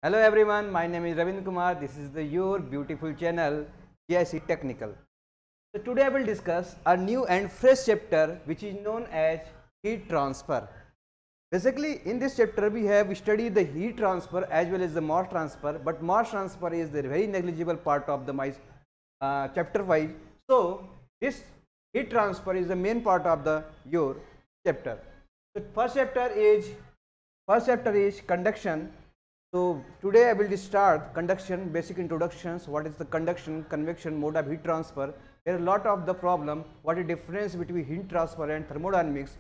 Hello everyone, my name is Ravindra Kumar. This is your beautiful channel GIC Technical. So today I will discuss a new and fresh chapter which is known as heat transfer. Basically in this chapter we have studied the heat transfer as well as the mass transfer, but mass transfer is the very negligible part of the my chapter 5. So this heat transfer is the main part of the your chapter. So first chapter is conduction. So today I will start conduction, basic introductions, what is the conduction, convection, mode of heat transfer. There are a lot of the problem, what is the difference between heat transfer and thermodynamics.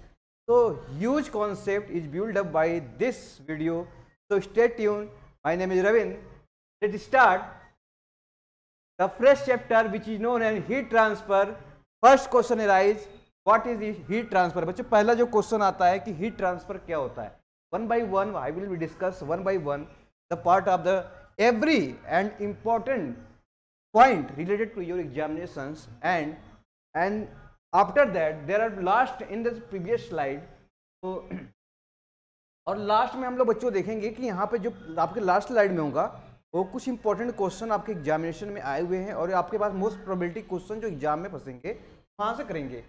So huge concept is built up by this video. So stay tuned. My name is Ravin. Let's start the fresh chapter which is known as heat transfer. First question arise, what is the heat transfer? बच्चों पहला जो question आता है कि heat transfer क्या होता है. One by one I will discuss one by one the part of the every and important point related to your examinations, and after that there are last in the previous slide. तो और last में हम लोग बच्चों देखेंगे कि यहाँ पे जो आपके लास्ट स्लाइड में होगा वो कुछ इंपॉर्टेंट क्वेश्चन आपके एग्जामिनेशन में आए हुए हैं और आपके पास मोस्ट प्रोबेबिलिटी क्वेश्चन जो एग्जाम में फंसेंगे वहाँ से करेंगे.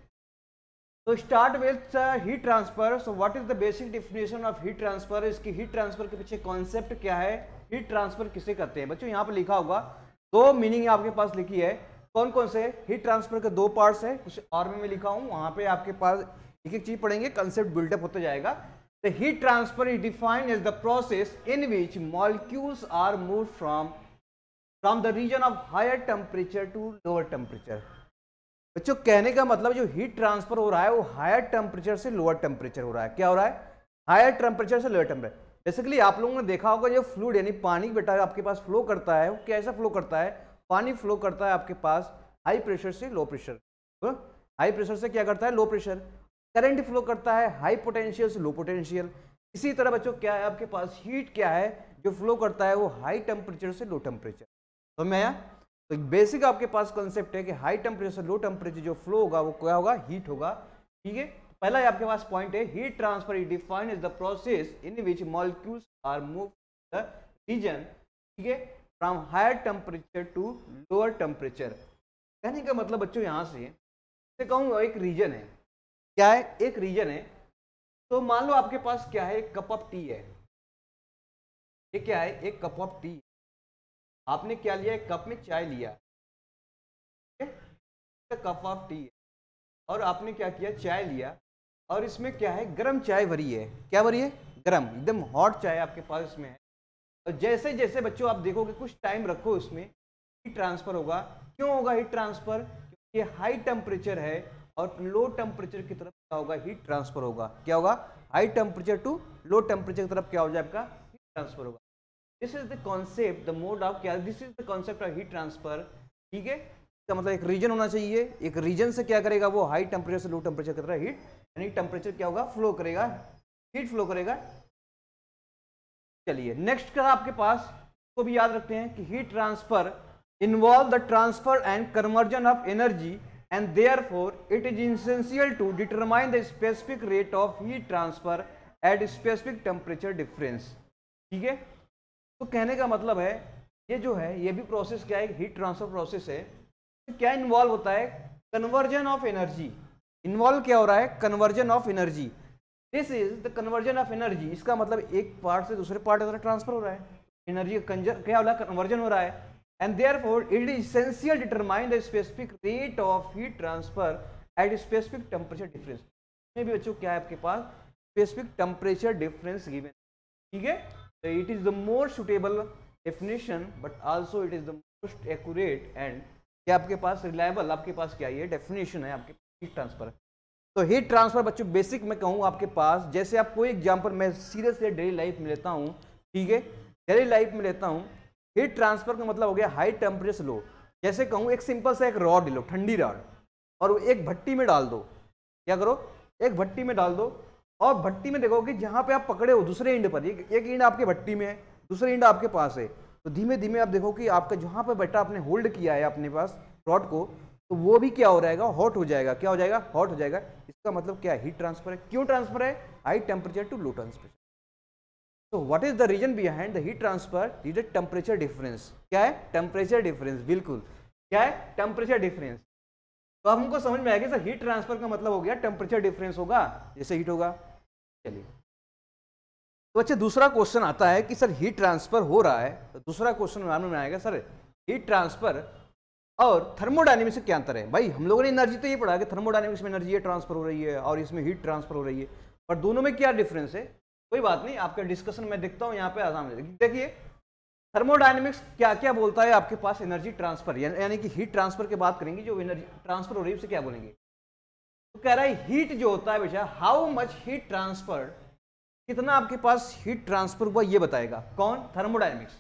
तो start with heat transfer. So what is the basic definition of heat transfer. इसकी हीट ट्रांसफर के पीछे कॉन्सेप्ट क्या है, हीट ट्रांसफर किसे कहते हैं. बच्चों यहाँ पर लिखा होगा दो मीनिंग आपके पास लिखी है. कौन कौन से हीट ट्रांसफर के दो पार्ट्स है, कुछ और में लिखा हूँ वहां पे आपके पास एक एक चीज पढ़ेंगे, कंसेप्ट बिल्डअप होते जाएगा. The heat transfer is defined as the process in which molecules are move from the reason of higher temperature to lower temperature. बच्चों कहने का मतलब जो हीट ट्रांसफर हो रहा है वो हायर टेम्परेचर से लोअर टेम्परेचर हो रहा है. क्या हो रहा है, हायर टेम्परेचर से लोअर टेम्परेचर. बेसिकली आप लोगों ने देखा होगा जो फ्लूइड यानी पानी बेटा आपके पास फ्लो करता है वो कैसा फ्लो करता है. पानी फ्लो करता है आपके पास हाई प्रेशर से लो प्रेशर. हाई प्रेशर से क्या करता है, लो प्रेशर. करंट फ्लो करता है हाई पोटेंशियल से लो पोटेंशियल. इसी तरह बच्चों क्या है आपके पास हीट क्या है जो फ्लो करता है वो हाई टेम्परेचर से लो टेम्परेचर. तो मैं तो बेसिक आपके पास कॉन्सेप्ट है कि हाई टेम्परेचर से लो टेम्परेचर जो फ्लो होगा वो क्या होगा, हीट होगा. ठीक है, पहला आपके पास पॉइंट है heat transfer is defined as the process in which molecules are move the region, ठीक है, from higher temperature to lower temperature. कहने का मतलब बच्चों यहाँ से कहूँ एक रीजन है. क्या है, एक रीजन है. तो मान लो आपके पास क्या है, एक कप ऑफ टी है. ये क्या है, एक कप ऑफ टी. आपने क्या लिया, एक कप में चाय लिया, कप ऑफ टी है, और आपने क्या किया, चाय लिया और इसमें क्या है, गर्म चाय भरी है. क्या भरी है, गर्म, एकदम हॉट चाय आपके पास इसमें है. और जैसे जैसे बच्चों आप देखोगे कुछ टाइम रखो उसमें हीट ट्रांसफर होगा. क्यों होगा हीट ट्रांसफर, क्योंकि ये हाई टेम्परेचर है और लो टेम्परेचर की तरफ क्या होगा, हीट ट्रांसफर होगा. क्या होगा, high temperature to low temperature की तरफ क्या हो जाए आपका, हीट ट्रांसफर होगा. This is the concept, the mode of क्या, this is the concept of heat transfer. ठीक है, इसका मतलब एक रीजन होना चाहिए. एक रीजन से क्या करेगा वो हाई टेम्परेचर से लो टेम्परेचर की तरफ हीट यानी टेम्परेचर क्या होगा, फ्लो करेगा, हीट फ्लो करेगा. चलिए नेक्स्ट का आपके पास को भी याद रखते हैं कि heat transfer involve the transfer and conversion of energy and therefore it is essential to determine the specific rate of heat transfer at specific temperature difference. ठीक है, तो कहने का मतलब है ये जो है ये भी प्रोसेस क्या है, हीट ट्रांसफर प्रोसेस है. तो क्या इन्वॉल्व होता है, कन्वर्जन ऑफ एनर्जी. इन्वॉल्व क्या हो रहा है, conversion of energy. This is the conversion of energy. इसका मतलब एक पार्ट से दूसरे पार्ट की तरफ ट्रांसफर हो रहा है, एनर्जी क्या हो रहा है, कन्वर्जन हो रहा है. And therefore it is essential to determine the specific rate of heat transfer at specific temperature difference. इसमें भी बच्चों क्या है आपके पास, specific temperature difference given. ठीक है, so it is the more suitable definition but also it is the most accurate and क्या आपके पास reliable आपके पास क्या ये definition है आपके heat transfer. तो heat transfer बच्चों बेसिक मैं कहूँ आपके पास, जैसे आप कोई एग्जाम्पल मैं सीरियसली डेली लाइफ में लेता हूँ. ठीक है, डेली लाइफ में लेता हूँ. हीट ट्रांसफर का मतलब हो गया हाई टेम्परेचर से लो. जैसे कहूँ एक सिंपल सा एक रॉड लो, ठंडी रॉड, और एक भट्टी में डाल दो. क्या करो, एक भट्टी में डाल दो और भट्टी में देखोगे जहाँ पे आप पकड़े हो दूसरे एंड पर, एक एंड आपके भट्टी में है, दूसरे एंड आपके पास है. तो धीमे धीमे आप देखो कि आपका जहाँ पर बेटा आपने होल्ड किया है अपने पास रॉड को, तो वो भी क्या हो रहेगा, हॉट हो जाएगा. क्या हो जाएगा, हॉट हो जाएगा. इसका मतलब क्या है, हीट ट्रांसफर है. क्यों ट्रांसफर है, high temperature to low temperature. तो what is the reason behind the heat transfer? Is the temperature difference. क्या है? टेम्परेचर डिफरेंस, बिल्कुल। क्या है? Temperature difference. तो अब हमको समझ में आएगा सर हीट ट्रांसफर का मतलब हो गया टेम्परेचर डिफरेंस होगा, जैसे हीट होगा। चलिए, तो अच्छा दूसरा क्वेश्चन आता है कि सर हीट ट्रांसफर हो रहा है, तो दूसरा क्वेश्चन मालूम में आएगा सर हीट ट्रांसफर और थर्मोडायनेमिक्स से क्या अंतर है? भाई हम लोगों ने एनर्जी तो ये पढ़ा कि थर्मोडायनेमिक्स में एनर्जी ट्रांसफर हो रही है और इसमें हीट ट्रांसफर हो रही है, पर दोनों में क्या डिफरेंस है? कोई बात नहीं, आपका डिस्कशन मैं देखता हूँ यहाँ पे आसान है। देखिए थर्मोडायनेमिक्स क्या क्या बोलता है आपके पास एनर्जी ट्रांसफर, यानी कि हीट ट्रांसफर की बात करेंगे, जो एनर्जी ट्रांसफर हो रही है उसे क्या बोलेंगे? तो कह रहा है हीट जो होता है बेटा, हाउ मच हीट ट्रांसफर, कितना आपके पास हीट ट्रांसफर हुआ ये बताएगा। कौन? थर्मोडायनेमिक्स।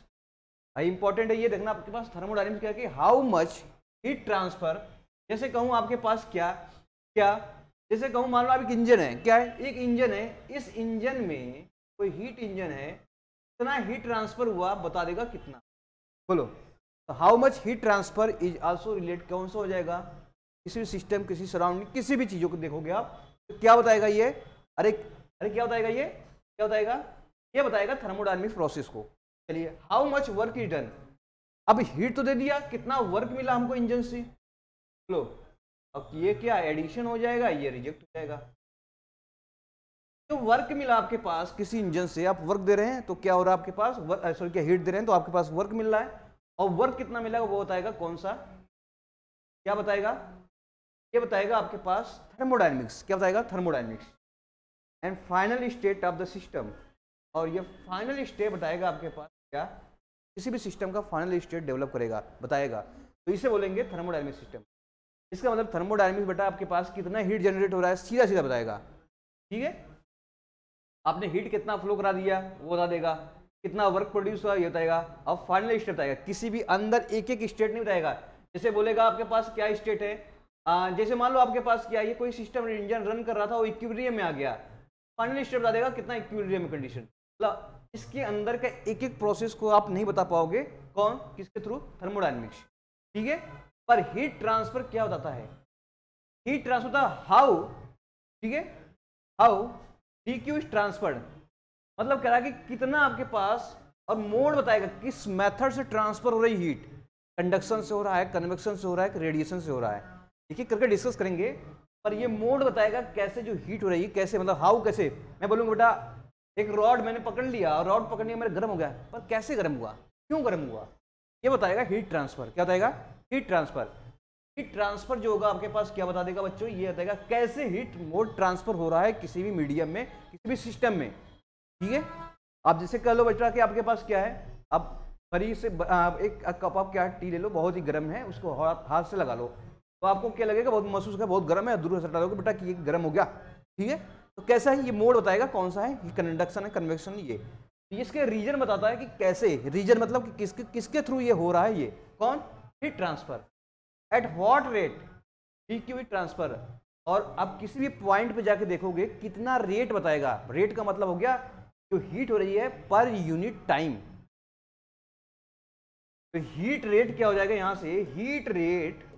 भाई इंपॉर्टेंट है ये देखना, आपके पास थर्मोडायनेमिक्स क्या है कि हाउ मच हीट ट्रांसफर। जैसे कहूँ आपके पास क्या क्या, जैसे कहूँ मान लो आप एक इंजन है, क्या है? एक इंजन है, इस इंजन में कोई हीट इंजन है, कितना हीट ट्रांसफर हुआ बता देगा कितना। बोलो, तो how much heat transfer is also relate कौन सा हो जाएगा? किसी भी सिस्टम, किसी सराउंडिंग, किसी भी चीजों को देखोगे आप तो क्या बताएगा ये? अरे अरे क्या बताएगा ये? क्या बताएगा? ये बताएगा थर्मोडायनेमिक्स प्रोसेस को। चलिए, how much work is done, अब हीट तो दे दिया, कितना वर्क मिला हमको इंजन से। लो, अब ये क्या एडिशन हो जाएगा, ये रिजेक्ट हो जाएगा। तो वर्क मिला आपके पास किसी इंजन से, आप वर्क दे रहे हैं तो क्या हो रहा है आपके पास? सॉरी, क्या हीट दे रहे हैं तो आपके पास वर्क मिल रहा है, और वर्क कितना मिला वो बताएगा कौन सा, क्या बताएगा? ये बताएगा आपके पास थर्मोडायनेमिक्स। क्या बताएगा? Thermodynamics. And final state of the system, और ये फाइनल स्टेट बताएगा आपके पास क्या, किसी भी सिस्टम का फाइनल स्टेट डेवलप करेगा, बताएगा, तो इसे बोलेंगे थर्मोडायनेमिक सिस्टम। इसका मतलब थर्मोडायनेमिक्स बेटा आपके पास कितना हीट जनरेट हो रहा है सीधा सीधा बताएगा। ठीक है, आपने हीट कितना फ्लो करा दिया वो बता देगा, कितना वर्क प्रोड्यूस हुआ ये बताएगा, अब फाइनल स्टेट बताएगा। किसी भी अंदर एक एक स्टेट नहीं बताएगा, जैसे बोलेगा आपके पास क्या स्टेट है, जैसे मान लो आपके पास क्या ये कोई सिस्टम इंजन रन कर रहा था वो इक्विलिब्रियम में आ गया, फाइनल स्टेट बता देगा कितना इक्विलिब्रियम कंडीशन। मतलब इसके अंदर का एक एक प्रोसेस को आप नहीं बता पाओगे, कौन? किसके थ्रू? थर्मोडायनेमिक्स। ठीक है, पर हीट ट्रांसफर क्या बताता है? हीट ट्रांसफर होता है हाउ, ठीक है, हाउ dq इज ट्रांसफर्ड, मतलब कह रहा है कि कितना आपके पास, और मोड बताएगा किस मेथड से ट्रांसफर हो रही हीट, कंडक्शन से हो रहा है, कन्वेक्शन से हो रहा है, रेडिएशन से हो रहा है, देखिए करके डिस्कस करेंगे। पर ये मोड बताएगा कैसे जो हीट हो रही है, कैसे मतलब हाउ, कैसे। मैं बोलूंगा बेटा एक रॉड मैंने पकड़ लिया और रॉड पकड़ने में मेरा गर्म हो गया, पर कैसे गर्म हुआ, क्यों गर्म हुआ, ये बताएगा हीट ट्रांसफर। क्या बताएगा? Heat transfer. हीट ट्रांसफर जो होगा आपके पास क्या बता देगा बच्चों? ये बताएगा कैसे हीट मोड ट्रांसफर हो रहा है किसी भी मीडियम में, किसी भी सिस्टम में। ठीक है, आप जैसे कह लो बेटा कि आपके पास क्या है, अब फरी से एक कप आप क्या टी ले लो, बहुत ही गर्म है, उसको हाथ से लगा लो तो आपको क्या लगेगा? बहुत महसूस होगा बहुत गर्म है, दूर से हटा दोगे बेटा कि ये गर्म हो गया। ठीक है, तो कैसा है ये मोड बताएगा कौन सा है, कंडक्शन है, कन्वेक्शन, ये इसके रीजन बताता है कि कैसे, रीजन मतलब कि किसके थ्रू ये हो रहा है, ये कौन? Heat transfer. At what rate dq heat transfer, और आप किसी भी पॉइंट पे जाके देखोगे कितना रेट बताएगा। रेट का मतलब हो गया जो हीट हो रही है पर यूनिट टाइम। तो हीट रेट क्या हो जाएगा यहां से? हीट रेट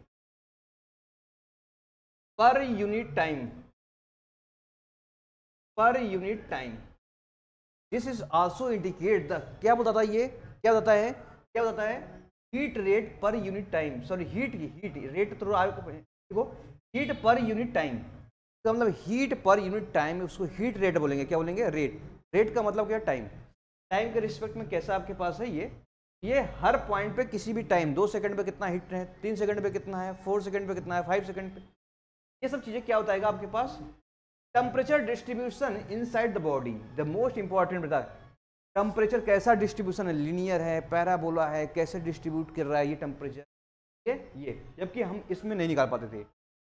पर यूनिट टाइम, पर unit time. This is also indicate the, क्या बताता है ये? क्या बताता है? क्या बताता है? हीट रेट पर unit time, sorry heat rate तो देखो हीट पर यूनिट टाइम, तो मतलब हीट पर यूनिट टाइम उसको हीट रेट बोलेंगे। क्या बोलेंगे? रेट। रेट का मतलब क्या? टाइम। टाइम के रिस्पेक्ट में कैसा आपके पास है ये हर पॉइंट पे किसी भी टाइम 2 सेकंड पे कितना हीट है, 3 सेकंड पे कितना है, 4 सेकंड पे कितना है, 5 सेकंड पे, ये सब चीजें क्या बताएगा आपके पास? Temperature distribution inside the body, the most important बता, टेम्परेचर कैसा डिस्ट्रीब्यूशन है, लीनियर है, पैराबोला है, कैसे डिस्ट्रीब्यूट कर रहा है ये टेम्परेचर, ये जबकि हम इसमें नहीं निकाल पाते थे।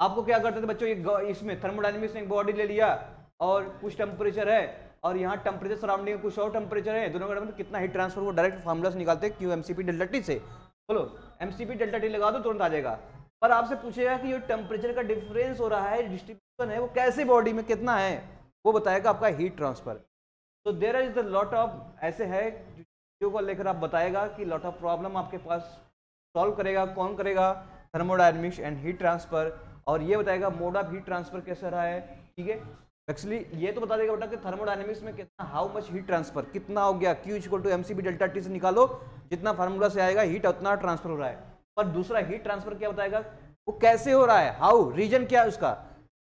आपको क्या करते थे बच्चों, ये इसमें थर्मोडायनेमिक्स ने एक बॉडी ले लिया और कुछ टेम्परेचर है और यहाँ टेम्परेचर सराउंडिंग कुछ और टेम्परेचर है, दोनों का मतलब कितना हीट ट्रांसफर, वो डायरेक्ट फार्मूला से निकालते हैं, क्यू एमसीपी डेल्टा टी से। बोलो एमसीपी डेल्टा टी लगा दो तुरंत आ जाएगा। पर आपसे पूछेगा कि ये टेम्परेचर का डिफरेंस हो रहा है, डिस्ट्रीब्यूशन है, वो कैसे बॉडी में कितना है, वो बताएगा आपका हीट ट्रांसफर। तो there is the lot of ऐसे है जो को लेकर आप बताएगा कि लॉट ऑफ प्रॉब्लम आपके पास सॉल्व करेगा। कौन करेगा? Thermodynamics and heat transfer. और ये बताएगा मोड ऑफ हीट ट्रांसफर कैसा रहा है। ठीक है, एक्चुअली ये तो बता देगा बेटा कि थर्मोडायनेमिक्स में कितना, हाउ मच हीट ट्रांसफर कितना हो गया, Q equal to mCB delta T से निकालो, जितना फार्मूला से आएगा हीट उतना ट्रांसफर हो रहा है। पर दूसरा हीट ट्रांसफर क्या बताएगा, वो कैसे हो रहा है, हाउ, रीजन क्या है उसका,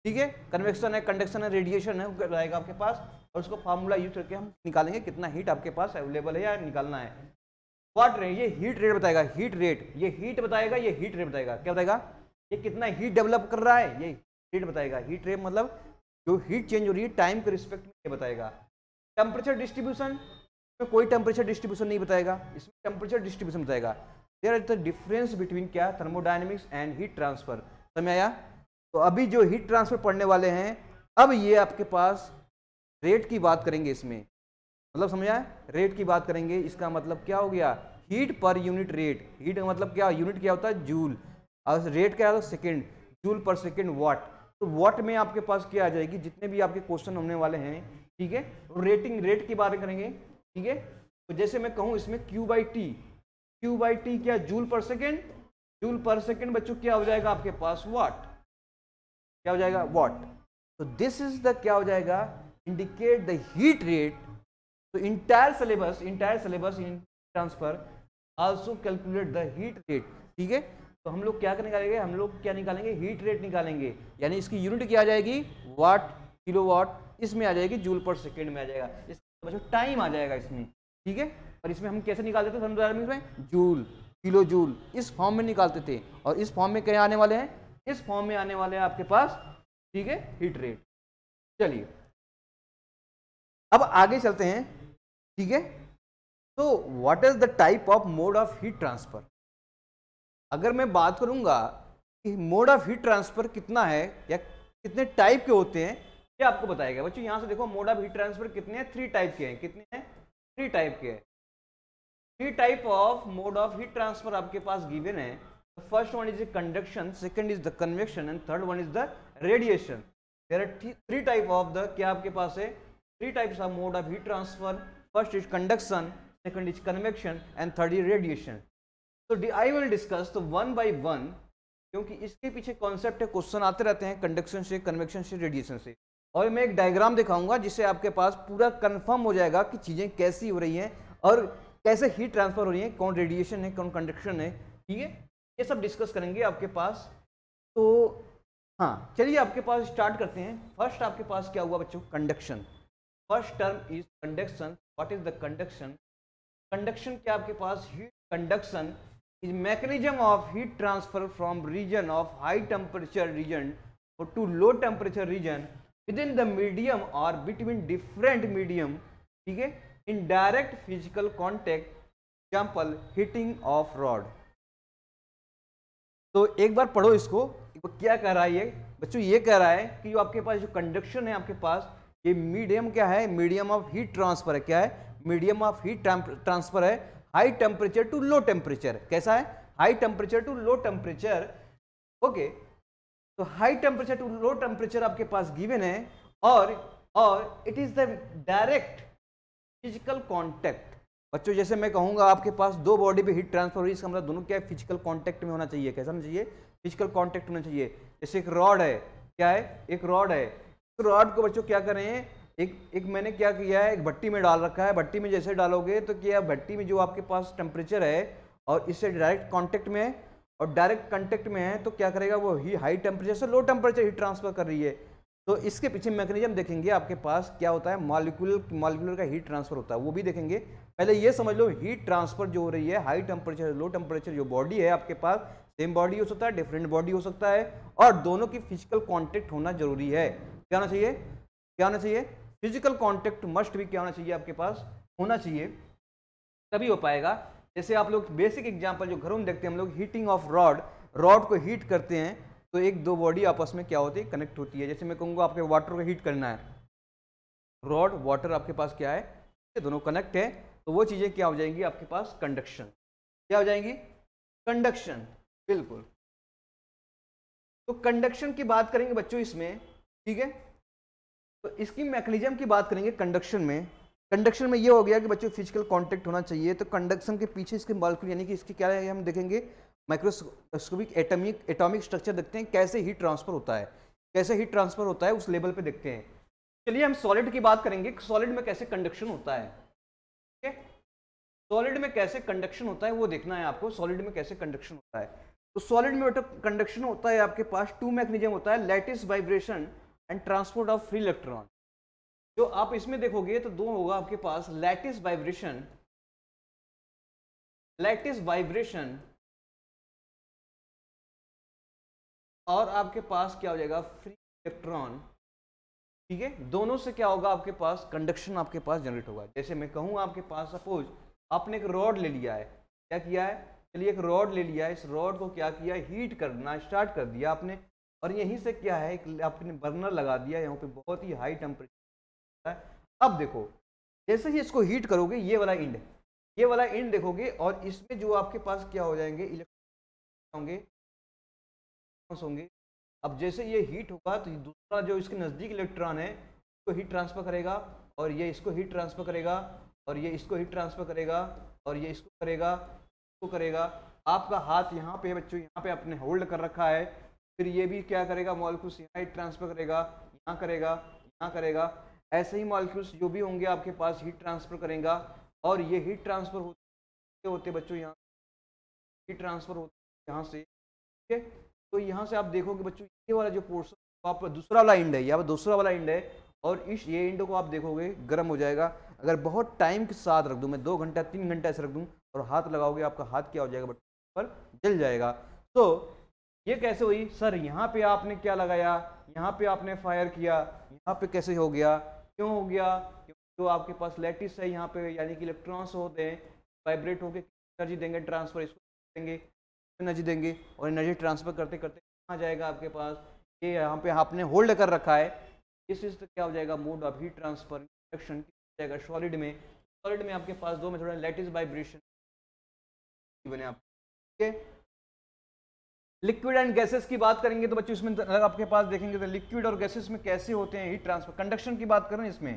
ठीक है, कन्वेक्शन है, कंडक्शन है, रेडिएशन है, वो बताएगा आपके पास, और उसको फार्मूला यूज करके हम निकालेंगे कितना हीट आपके पास अवेलेबल है या निकालना है। व्हाट रेट, ये हीट रेट बताएगा, हीट रेट, ये हीट बताएगा, ये हीट रेट बताएगा, क्या बताएगा, ये कितना हीट डेवलप कर रहा है, ये हीट बताएगा। हीट रेट मतलब जो हीट चेंज हो रही है टाइम के रिस्पेक्ट में, ये बताएगा। टेम्परेचर डिस्ट्रीब्यूशन में कोई टेम्परेचर डिस्ट्रीब्यूशन नहीं बताएगा, इसमें टेम्परेचर डिस्ट्रीब्यूशन बताएगा। There is the difference between क्या, थर्मोडायनेमिक्स एंड हीट ट्रांसफर। समझ आया? तो अभी जो हीट ट्रांसफर पढ़ने वाले हैं, अब ये आपके पास रेट की बात करेंगे इसमें, मतलब समझा, रेट की बात करेंगे। इसका मतलब क्या हो गया, heat per unit rate. Heat का मतलब क्या, यूनिट क्या होता है, जूल, और रेट क्या होता है, सेकेंड, जूल पर सेकेंड वाट। तो वाट में आपके पास क्या आ जाएगी, जितने भी आपके क्वेश्चन होने वाले हैं, ठीक है, रेटिंग रेट की बात करेंगे, ठीक है। तो जैसे मैं कहूँ इसमें Q by t, Q by t क्या, joule per second, joule per second बच्चों क्या हो जाएगा आपके पास, वाट, क्या हो जाएगा, वाट। तो दिस इज द क्या हो जाएगा, इंडिकेट द हीट रेट। तो entire syllabus in transfer also calculate the heat rate, ठीक है। तो हम लोग क्या निकालेंगे, हम लोग क्या निकालेंगे, हीट रेट निकालेंगे, यानी इसकी यूनिट क्या आ जाएगी, वाट, किलोवाट, इसमें आ जाएगी जूल पर सेकेंड में आ जाएगा, इसका बच्चों टाइम आ जाएगा इसमें, ठीक है। और इसमें हम कैसे निकालते थे थर्मोडायनामिक्स में, जूल, किलो जूल, इस फॉर्म में निकालते थे। और इस फॉर्म में क्या आने वाले हैं, इस फॉर्म में आने वाले हैं आपके पास, ठीक है, हीट रेट। चलिए अब आगे चलते हैं, ठीक है। तो what is the type of mode of heat transfer. अगर मैं बात करूंगा कि मोड ऑफ हीट ट्रांसफर कितना है या कितने टाइप के होते हैं, ये आपको बताएगा बच्चों। यहां से देखो मोड ऑफ हीट ट्रांसफर कितने हैं, 3 टाइप के हैं। कितने हैं, 3 टाइप के हैं। 3 type of mode of heat transfer आपके पास गिवन है। First one is conduction, second is the convection and third one is the radiation. There are 3 type of the, क्या आपके पास है, 3 types of mode of heat transfer. First is conduction, second is convection and third is radiation. तो I will discuss तो one by one, क्योंकि इसके पीछे concept है, क्वेश्चन आते रहते हैं कंडक्शन से, कन्वेक्शन से, रेडिएशन से। और मैं एक डायग्राम दिखाऊंगा जिससे आपके पास पूरा कंफर्म हो जाएगा कि चीजें कैसी हो रही हैं और कैसे हीट ट्रांसफर हो रही है, कौन रेडिएशन है, कौन कंडक्शन है, ठीक है। ये सब डिस्कस करेंगे आपके पास। तो हाँ चलिए आपके पास स्टार्ट करते हैं। फर्स्ट आपके पास क्या हुआ बच्चों, conduction. First term is conduction. What is the conduction. Conduction क्या आपके पास, heat conduction is mechanism of heat transfer from region of high temperature region to low temperature region within the medium or between different medium, ठीक है, in direct physical contact, example heating of rod। तो एक बार पढ़ो इसको, क्या कह रहा है ये बच्चों, ये कह रहा है कि जो आपके पास जो कंडक्शन है आपके पास, ये मीडियम क्या है, मीडियम ऑफ हीट ट्रांसफर है। क्या है, मीडियम ऑफ हीट ट्रांसफर है, high temperature to low temperature. कैसा है, high temperature to low temperature, okay. तो high temperature to low temperature आपके पास गिवन है, और it is the direct physical contact. बच्चों जैसे मैं कहूंगा आपके पास दो बॉडी पे हीट ट्रांसफर हो रही है, इसका मतलब दोनों क्या है, फिजिकल कांटेक्ट में होना चाहिए। कैसा होना चाहिए, फिजिकल कांटेक्ट होना चाहिए। जैसे एक रॉड है, क्या है, एक रॉड है, तो रॉड को बच्चों क्या कर रहे हैं, एक मैंने क्या किया है, एक भट्टी में डाल रखा है। भट्टी में जैसे डालोगे तो क्या, भट्टी में जो आपके पास टेम्परेचर है और इससे डायरेक्ट कांटेक्ट में है, और डायरेक्ट कांटेक्ट में है तो क्या करेगा, वो ही हाई टेम्परेचर से लो टेम्परेचर हीट ट्रांसफर कर रही है। तो इसके पीछे मैकेनिज्म देखेंगे आपके पास क्या होता है, मॉलिक्यूलर का हीट ट्रांसफर होता है, वो भी देखेंगे। पहले ये समझ लो, हीट ट्रांसफर जो हो रही है हाई टेम्परेचर लो टेम्परेचर, जो बॉडी है आपके पास, सेम बॉडी हो सकता है, डिफरेंट बॉडी हो सकता है, और दोनों की फिजिकल कॉन्टेक्ट होना जरूरी है। क्या होना चाहिए, क्या होना चाहिए, फिजिकल कांटेक्ट मस्ट भी क्या होना चाहिए आपके पास, होना चाहिए, तभी हो पाएगा। जैसे आप लोग बेसिक एग्जांपल जो घरों में देखते हैं हम लोग, हीटिंग ऑफ रॉड, रॉड को हीट करते हैं तो एक दो बॉडी आपस में क्या होती है, कनेक्ट होती है। जैसे मैं कहूँगा आपके वाटर को हीट करना है, रॉड वाटर आपके पास क्या है, ये दोनों कनेक्ट है, तो वो चीज़ें क्या हो जाएंगी आपके पास, कंडक्शन। क्या हो जाएंगी, कंडक्शन, बिल्कुल। तो कंडक्शन की बात करेंगे बच्चों इसमें, ठीक है। तो इसकी मैकेनिज्म की बात करेंगे कंडक्शन में। कंडक्शन में ये हो गया कि बच्चों फिजिकल कांटेक्ट होना चाहिए, तो कंडक्शन के पीछे इसके मॉलिक्यूल यानी कि इसकी क्या है, हम देखेंगे माइक्रोस्कोपिक एटॉमिक स्ट्रक्चर देखते हैं, कैसे हीट ट्रांसफर होता है, कैसे हीट ट्रांसफर होता है उस लेवल पे देखते हैं। चलिए हम सॉलिड की बात करेंगे, सॉलिड में कैसे कंडक्शन होता है। ठीक है, सॉलिड में कैसे कंडक्शन होता है वो देखना है आपको, सॉलिड में कैसे कंडक्शन होता है। तो सॉलिड में बेटा कंडक्शन होता है आपके पास टू मैकेनिज्म होता है, lattice vibration and transport of free electron. जो आप इसमें देखोगे तो दो होगा आपके पास, लैटिस वाइब्रेशन और आपके पास क्या हो जाएगा, फ्री इलेक्ट्रॉन। ठीक है, दोनों से क्या होगा आपके पास, कंडक्शन आपके पास जनरेट होगा। जैसे मैं कहूँ आपके पास, सपोज आपने एक रॉड ले लिया है, क्या किया है, चलिए एक रॉड ले लिया है, इस रॉड को क्या किया, हीट करना स्टार्ट कर दिया आपने, और यहीं से क्या है, आपने बर्नर लगा दिया, यहाँ पे बहुत ही हाई टेम्परेचर है। अब देखो जैसे ही इसको हीट करोगे, ये वाला एंड देखोगे, और इसमें जो आपके पास क्या हो जाएंगे, इलेक्ट्रॉन होंगे। अब जैसे ये हीट होगा तो दूसरा जो इसके नज़दीक इलेक्ट्रॉन है इसको हीट ट्रांसफर करेगा, और ये इसको हीट ट्रांसफर करेगा, और ये इसको हीट ट्रांसफर करेगा, और ये इसको करेगा, इसको करेगा। आपका हाथ यहाँ पे बच्चों, यहाँ पे आपने होल्ड कर रखा है, फिर ये भी क्या करेगा, मॉलिक्यूल्स यहाँ हीट ट्रांसफर करेगा, यहाँ करेगा, यहाँ करेगा। ऐसे ही मॉलिक्यूल्स जो भी होंगे आपके पास हीट ट्रांसफर करेगा, और ये हीट ट्रांसफर होते बच्चों, यहाँ हीट ट्रांसफर होते यहाँ से। ठीक है, तो यहाँ से आप देखोगे बच्चों, ये वाला जो पोर्शन आप दूसरा वाला एंड है, यहाँ पर दूसरा वाला एंड है, और इस ये एंड को आप देखोगे गर्म हो जाएगा। अगर बहुत टाइम के साथ रख दूँ, मैं 2 घंटा 3 घंटा ऐसे रख दूँ और हाथ लगाओगे, आपका हाथ क्या हो जाएगा, बट पर जल जाएगा। तो ये कैसे हुई सर, यहाँ पे आपने क्या लगाया, यहाँ पे आपने फायर किया, यहाँ पे कैसे हो गया, क्यों हो गया, क्योंकि जो आपके पास लैटिस है यहाँ पे, यानी कि इलेक्ट्रॉन्स होते हैं, वाइब्रेट होकर एनर्जी देंगे, ट्रांसफर इसको देंगे, एनर्जी देंगे, और एनर्जी ट्रांसफर करते करते कहाँ जाएगा आपके पास, ये यहाँ पे आपने होल्ड कर रखा है, इस चीज़ से क्या हो जाएगा, mode of heat transfer conduction जाएगा सॉलिड में आपके पास दो मेथड है, लैटिस वाइब्रेशन बने आप। ठीक है, लिक्विड एंड गैसेस की बात करेंगे तो बच्चों इसमें आपके पास देखेंगे तो लिक्विड और गैसेस में कैसे होते हैं हीट ट्रांसफर। कंडक्शन की बात करें इसमें,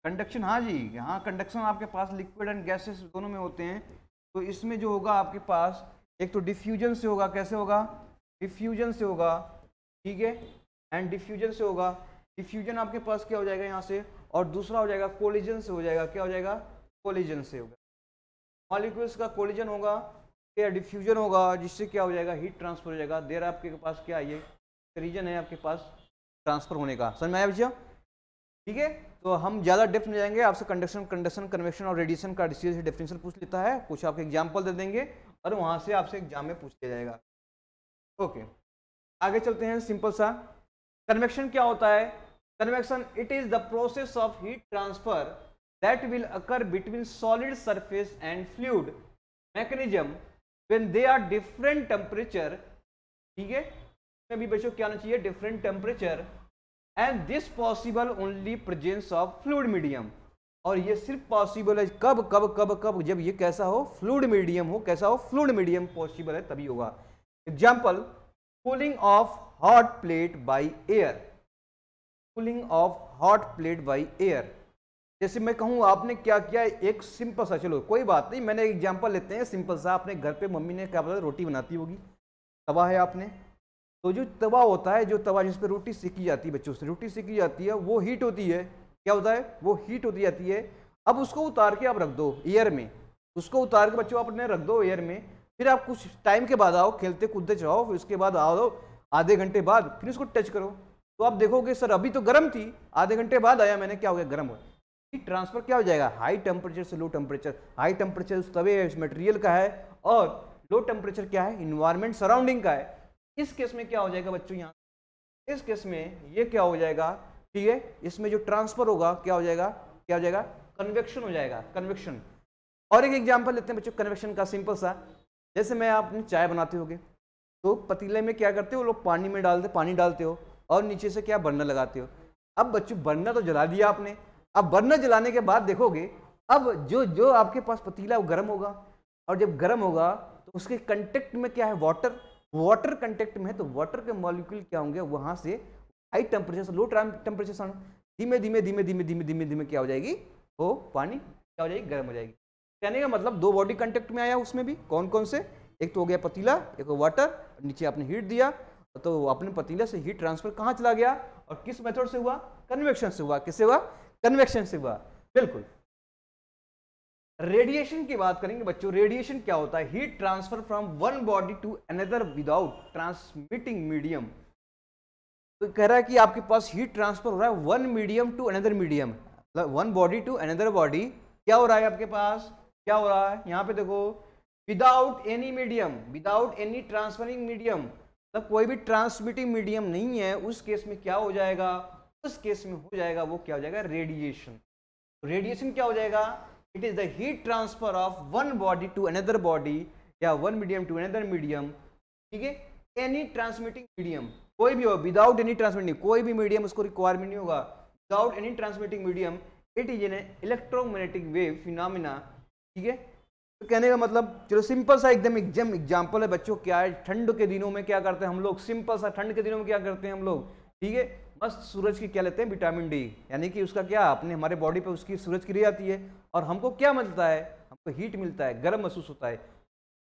कंडक्शन, हाँ जी, हाँ कंडक्शन आपके पास लिक्विड एंड गैसेस दोनों में होते हैं। तो इसमें जो होगा आपके पास, एक तो डिफ्यूजन से होगा, कैसे होगा, डिफ्यूजन से होगा। ठीक है, एंड डिफ्यूजन से होगा, डिफ्यूजन आपके पास क्या हो जाएगा यहाँ से, और दूसरा हो जाएगा कोलिजन से हो जाएगा, क्या हो जाएगा, कोलिजन से होगा, मॉलिक्यूल्स का कोलिजन होगा या डिफ्यूजन होगा, जिससे क्या हो जाएगा, हीट ट्रांसफर हो जाएगा। देर आपके पास क्या है, ये रीजन है आपके पास ट्रांसफर होने का, समझ में आया बच्चा। ठीक है, तो हम ज़्यादा डेप्थ में जाएंगे, आपसे कंडक्शन, कन्वेक्शन और रेडिएशन का डिफरेंशियल पूछ लेता है, कुछ आपके एग्जाम्पल दे देंगे और वहाँ से आपसे एग्जाम में पूछ लिया जाएगा। ओके, आगे चलते हैं, सिंपल सा। कन्वेक्शन क्या होता है, convection it is the process of heat transfer that will occur between solid surface and fluid mechanism when they are different temperature. ठीक है, इसमें भी बच्चों क्या होना चाहिए, different temperature, and this possible only presence of fluid medium. और ये सिर्फ पॉसिबल है कब कब कब कब, जब ये कैसा हो, फ्लूइड मीडियम हो, कैसा हो, फ्लूइड मीडियम पॉसिबल है तभी होगा। Example, cooling of hot plate by air, cooling of hot plate by air. जैसे मैं कहूँ आपने क्या किया, एक सिंपल सा, चलो कोई बात नहीं, मैंने एग्जाम्पल लेते हैं सिंपल सा। अपने घर पे मम्मी ने क्या बोला, रोटी बनाती होगी, तवा है आपने, तो जो तवा होता है, जो तवा जिस पे रोटी सेकी जाती है, बच्चों से रोटी सेकी जाती है, वो हीट होती है, क्या होता है, वो हीट होती जाती है। अब उसको उतार के आप रख दो एयर में, उसको उतार के बच्चों अपने रख दो एयर में, फिर आप कुछ टाइम के बाद आओ, खेलते कूदते जाओ, फिर उसके बाद आओ आधे घंटे बाद, फिर उसको टच करो, तो आप देखोगे सर अभी तो गर्म थी, आधे घंटे बाद आया मैंने, क्या हो गया, गर्म हो। हीट ट्रांसफर क्या हो जाएगा, हाई टेम्परेचर से लो टेम्परेचर। हाई टेम्परेचर उस तवे है, उस मटेरियल का है, और लो टेम्परेचर क्या है, इन्वायरमेंट सराउंडिंग का है। इस केस में क्या हो जाएगा बच्चों, यहाँ इस केस में ये क्या हो जाएगा, ठीक है, इसमें जो ट्रांसफर होगा क्या हो जाएगा, क्या हो जाएगा, कन्वेक्शन हो जाएगा, कन्वेक्शन। और एक एग्जांपल लेते हैं बच्चों कन्वेक्शन का, सिंपल सा। जैसे मैं आपने चाय बनाते होगे, तो पतीले में क्या करते हो लोग, पानी में पानी डालते हो, और नीचे से क्या बर्नर लगाते हो। अब बच्चों बर्नर तो जला दिया आपने, अब बर्नर जलाने के बाद देखोगे, अब जो आपके पास पतीला वो गर्म होगा, और जब गर्म होगा तो उसके कंटेक्ट में क्या है, वाटर कंटेक्ट में है, तो वाटर के मॉलिक्यूल क्या होंगे, वहां से हाई टेम्परेचर से लो टेम्परेचर से धीमे धीमे धीमे धीमे धीमे धीमे धीमे क्या हो जाएगी, वो पानी क्या हो जाएगी, गर्म हो जाएगी। कहने का मतलब दो बॉडी कंटेक्ट में आया, उसमें भी कौन कौन से, एक तो हो गया पतीला, एक वाटर, नीचे आपने हीट दिया, तो अपने पतीले से हीट ट्रांसफर कहाँ चला गया, और किस मेथड से हुआ, कन्वेक्शन से हुआ। किससे हुआ? कन्वेक्शन से हुआ, बिल्कुल। रेडिएशन की बात करेंगे बच्चों। रेडिएशन क्या होता है? Heat transfer from one body to another without transmitting medium. तो कह रहा है कि आपके पास हीट ट्रांसफर हो रहा है one medium to another medium, मतलब one body to another body. क्या हो रहा है आपके पास? क्या हो रहा है यहाँ पे देखो, without any medium, without any transferring medium, मतलब कोई भी ट्रांसमिटिंग मीडियम नहीं है। उस केस में क्या हो जाएगा? उस केस में हो जाएगा, वो क्या हो जाएगा? रेडिएशन। रेडिएशन क्या हो जाएगा? It is the heat transfer of one body to another body या one medium to another medium, ठीक है। एनी ट्रांसमिटिंग मीडियम, कोई भी हो, विदाउट एनी ट्रांसमिटिंग, कोई भी मीडियम उसको रिक्वायरमेंट नहीं होगा, without any transmitting medium, it is an electromagnetic wave phenomena, ठीक है। तो कहने का मतलब, चलो सिंपल सा एकदम एग्जाम्पल है बच्चों। क्या है? ठंड के दिनों में क्या करते हैं हम लोग? सिंपल सा, ठंड के दिनों में क्या करते हैं हम लोग? ठीक है, मस्त सूरज की क्या लेते हैं? विटामिन डी, यानी कि उसका क्या, अपने हमारे बॉडी पे उसकी सूरज की रे आती है और हमको क्या मिलता है? हमको हीट मिलता है, गर्म महसूस होता है।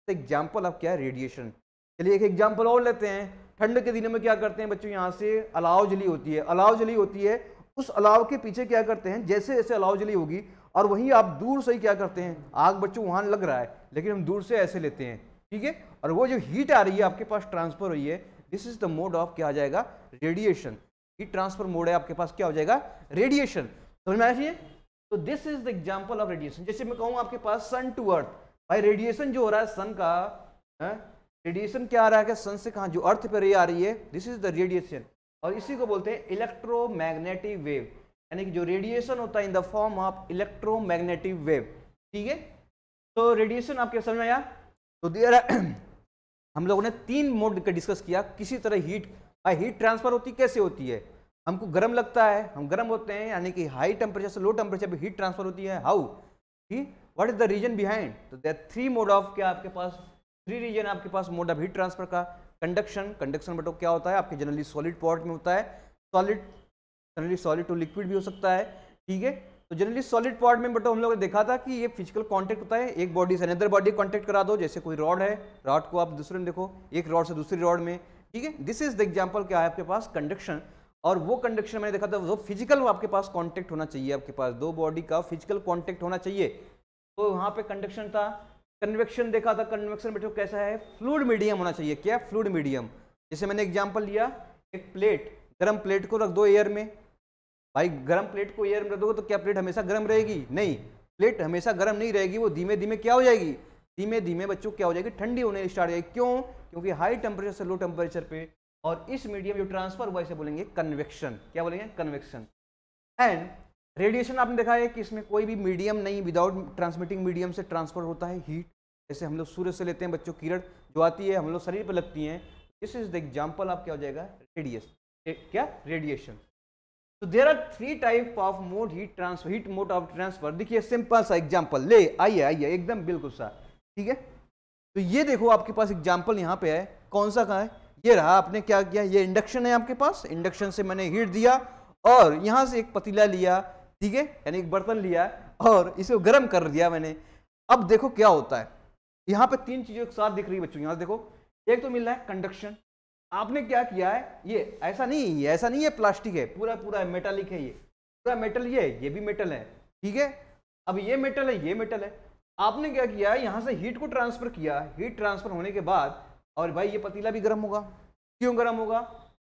एग्जाम्पल ऑफ क्या है? रेडिएशन। चलिए एक एग्जाम्पल और लेते हैं। ठंड के दिनों में क्या करते हैं बच्चों? यहाँ से अलाव जली होती है, अलाव जली होती है, उस अलाव के पीछे क्या करते हैं? जैसे जैसे अलाव जली होगी और वहीं आप दूर से ही क्या करते हैं? आग बच्चों वहां लग रहा है, लेकिन हम दूर से ऐसे लेते हैं, ठीक है। और वो जो हीट आ रही है आपके पास, ट्रांसफर हुई है, this is the mode of क्या आ जाएगा? रेडिएशन। हीट ट्रांसफर मोड है आपके पास, क्या हो जाएगा? रेडिएशन। समझ में आया चाहिए? तो this is the example of radiation. जैसे मैं कहूँ आपके पास सन टू अर्थ, भाई रेडिएशन जो हो रहा है सन का, रेडिएशन क्या आ रहा है? सन से कहाँ? जो अर्थ पे रे आ रही है, दिस इज द रेडिएशन। और इसी को बोलते हैं इलेक्ट्रोमैग्नेटिक वेव, यानी कि जो रेडिएशन होता है in the form of electromagnetic wave, ठीक है। तो रेडिएशन आपके समझ में आया? तो हम लोगों ने तीन मोड का डिस्कस किया। किसी तरह हीट ट्रांसफर होती कैसे होती है? हमको गर्म लगता है, हम गर्म होते हैं, यानी कि हाई टेम्परेचर से लो टेम्परेचर पे हीट ट्रांसफर होती है। How? What is the reason behind? तो देयर थ्री मोड ऑफ, क्या आपके पास थ्री रीजन आपके पास मोड ऑफ हीट ट्रांसफर का। कंडक्शन, कंडक्शन बटो क्या होता है? आपके जनरली सॉलिड पॉट में होता है, solid, generally solid to liquid भी हो सकता है, ठीक है। तो जनरली सॉलिड पॉट में बटो हम लोगों ने देखा था कि ये फिजिकल कांटेक्ट होता है, एक बॉडी से अनदर बॉडी कांटेक्ट करा दो। जैसे कोई रॉड है, रॉड को आप दूसरे में देखो, एक रॉड से दूसरी रॉड में, ठीक है। दिस इज द एग्जांपल क्या है आपके पास? कंडक्शन। और वो कंडक्शन मैंने देखा था, वो फिजिकल आपके पास कांटेक्ट होना चाहिए, आपके पास दो बॉडी का फिजिकल कांटेक्ट होना चाहिए, तो वहां पे कंडक्शन था। कन्वेक्शन देखा था, कन्वेक्शन बेटो कैसा है? फ्लूइड मीडियम होना चाहिए। क्या? Fluid medium. जैसे मैंने एग्जांपल लिया, एक प्लेट, गर्म प्लेट को रख दो एयर में, भाई गर्म प्लेट को एयर में रख दोगे तो क्या प्लेट हमेशा गर्म रहेगी? नहीं, प्लेट हमेशा गर्म नहीं रहेगी, वो धीमे धीमे क्या हो जाएगी? धीमे धीमे बच्चों क्या हो जाएगी? ठंडी होने स्टार्ट हो जाएगी। क्यों? क्योंकि हाई टेम्परेचर से लो टेम्परेचर पे, और इस मीडियम जो ट्रांसफर हुआ इसे बोलेंगे कन्वेक्शन। क्या बोलेंगे? कन्वेक्शन। एंड रेडिएशन आपने देखा है कि इसमें कोई भी मीडियम नहीं, विदाउट ट्रांसमिटिंग मीडियम से ट्रांसफर होता है हीट। जैसे हम लोग सूर्य से लेते हैं बच्चों, किरण जो आती है हम लोग शरीर पर लगती हैं, this is the example of क्या हो जाएगा? रेडिएशन। क्या? रेडिएशन। तो there are three type of mode heat transfer, heat mode of transfer. देखिए सिंपल सा एग्जांपल ले आइए, आइए एकदम बिल्कुल सा, ठीक है। तो ये देखो आपके पास एग्जांपल यहाँ पे है, कौन सा का है? ये रहा। आपने क्या किया? ये इंडक्शन है आपके पास, इंडक्शन से मैंने हीट दिया और यहाँ से एक पतीला लिया, ठीक है, यानी एक बर्तन लिया और इसे गर्म कर दिया मैंने। अब देखो क्या होता है, यहाँ पे तीन चीजें एक साथ दिख रही है बच्चों। यहाँ देखो, एक तो मिल रहा है कंडक्शन। आपने क्या किया है? ये ऐसा नहीं है प्लास्टिक है, पूरा पूरा मेटालिक है, ये पूरा मेटल, ये भी मेटल है, ठीक है। अब ये मेटल है, ये मेटल है। आपने क्या किया? यहाँ से हीट को ट्रांसफर किया, हीट ट्रांसफर होने के बाद, और भाई ये पतीला भी गर्म होगा। क्यों गर्म होगा?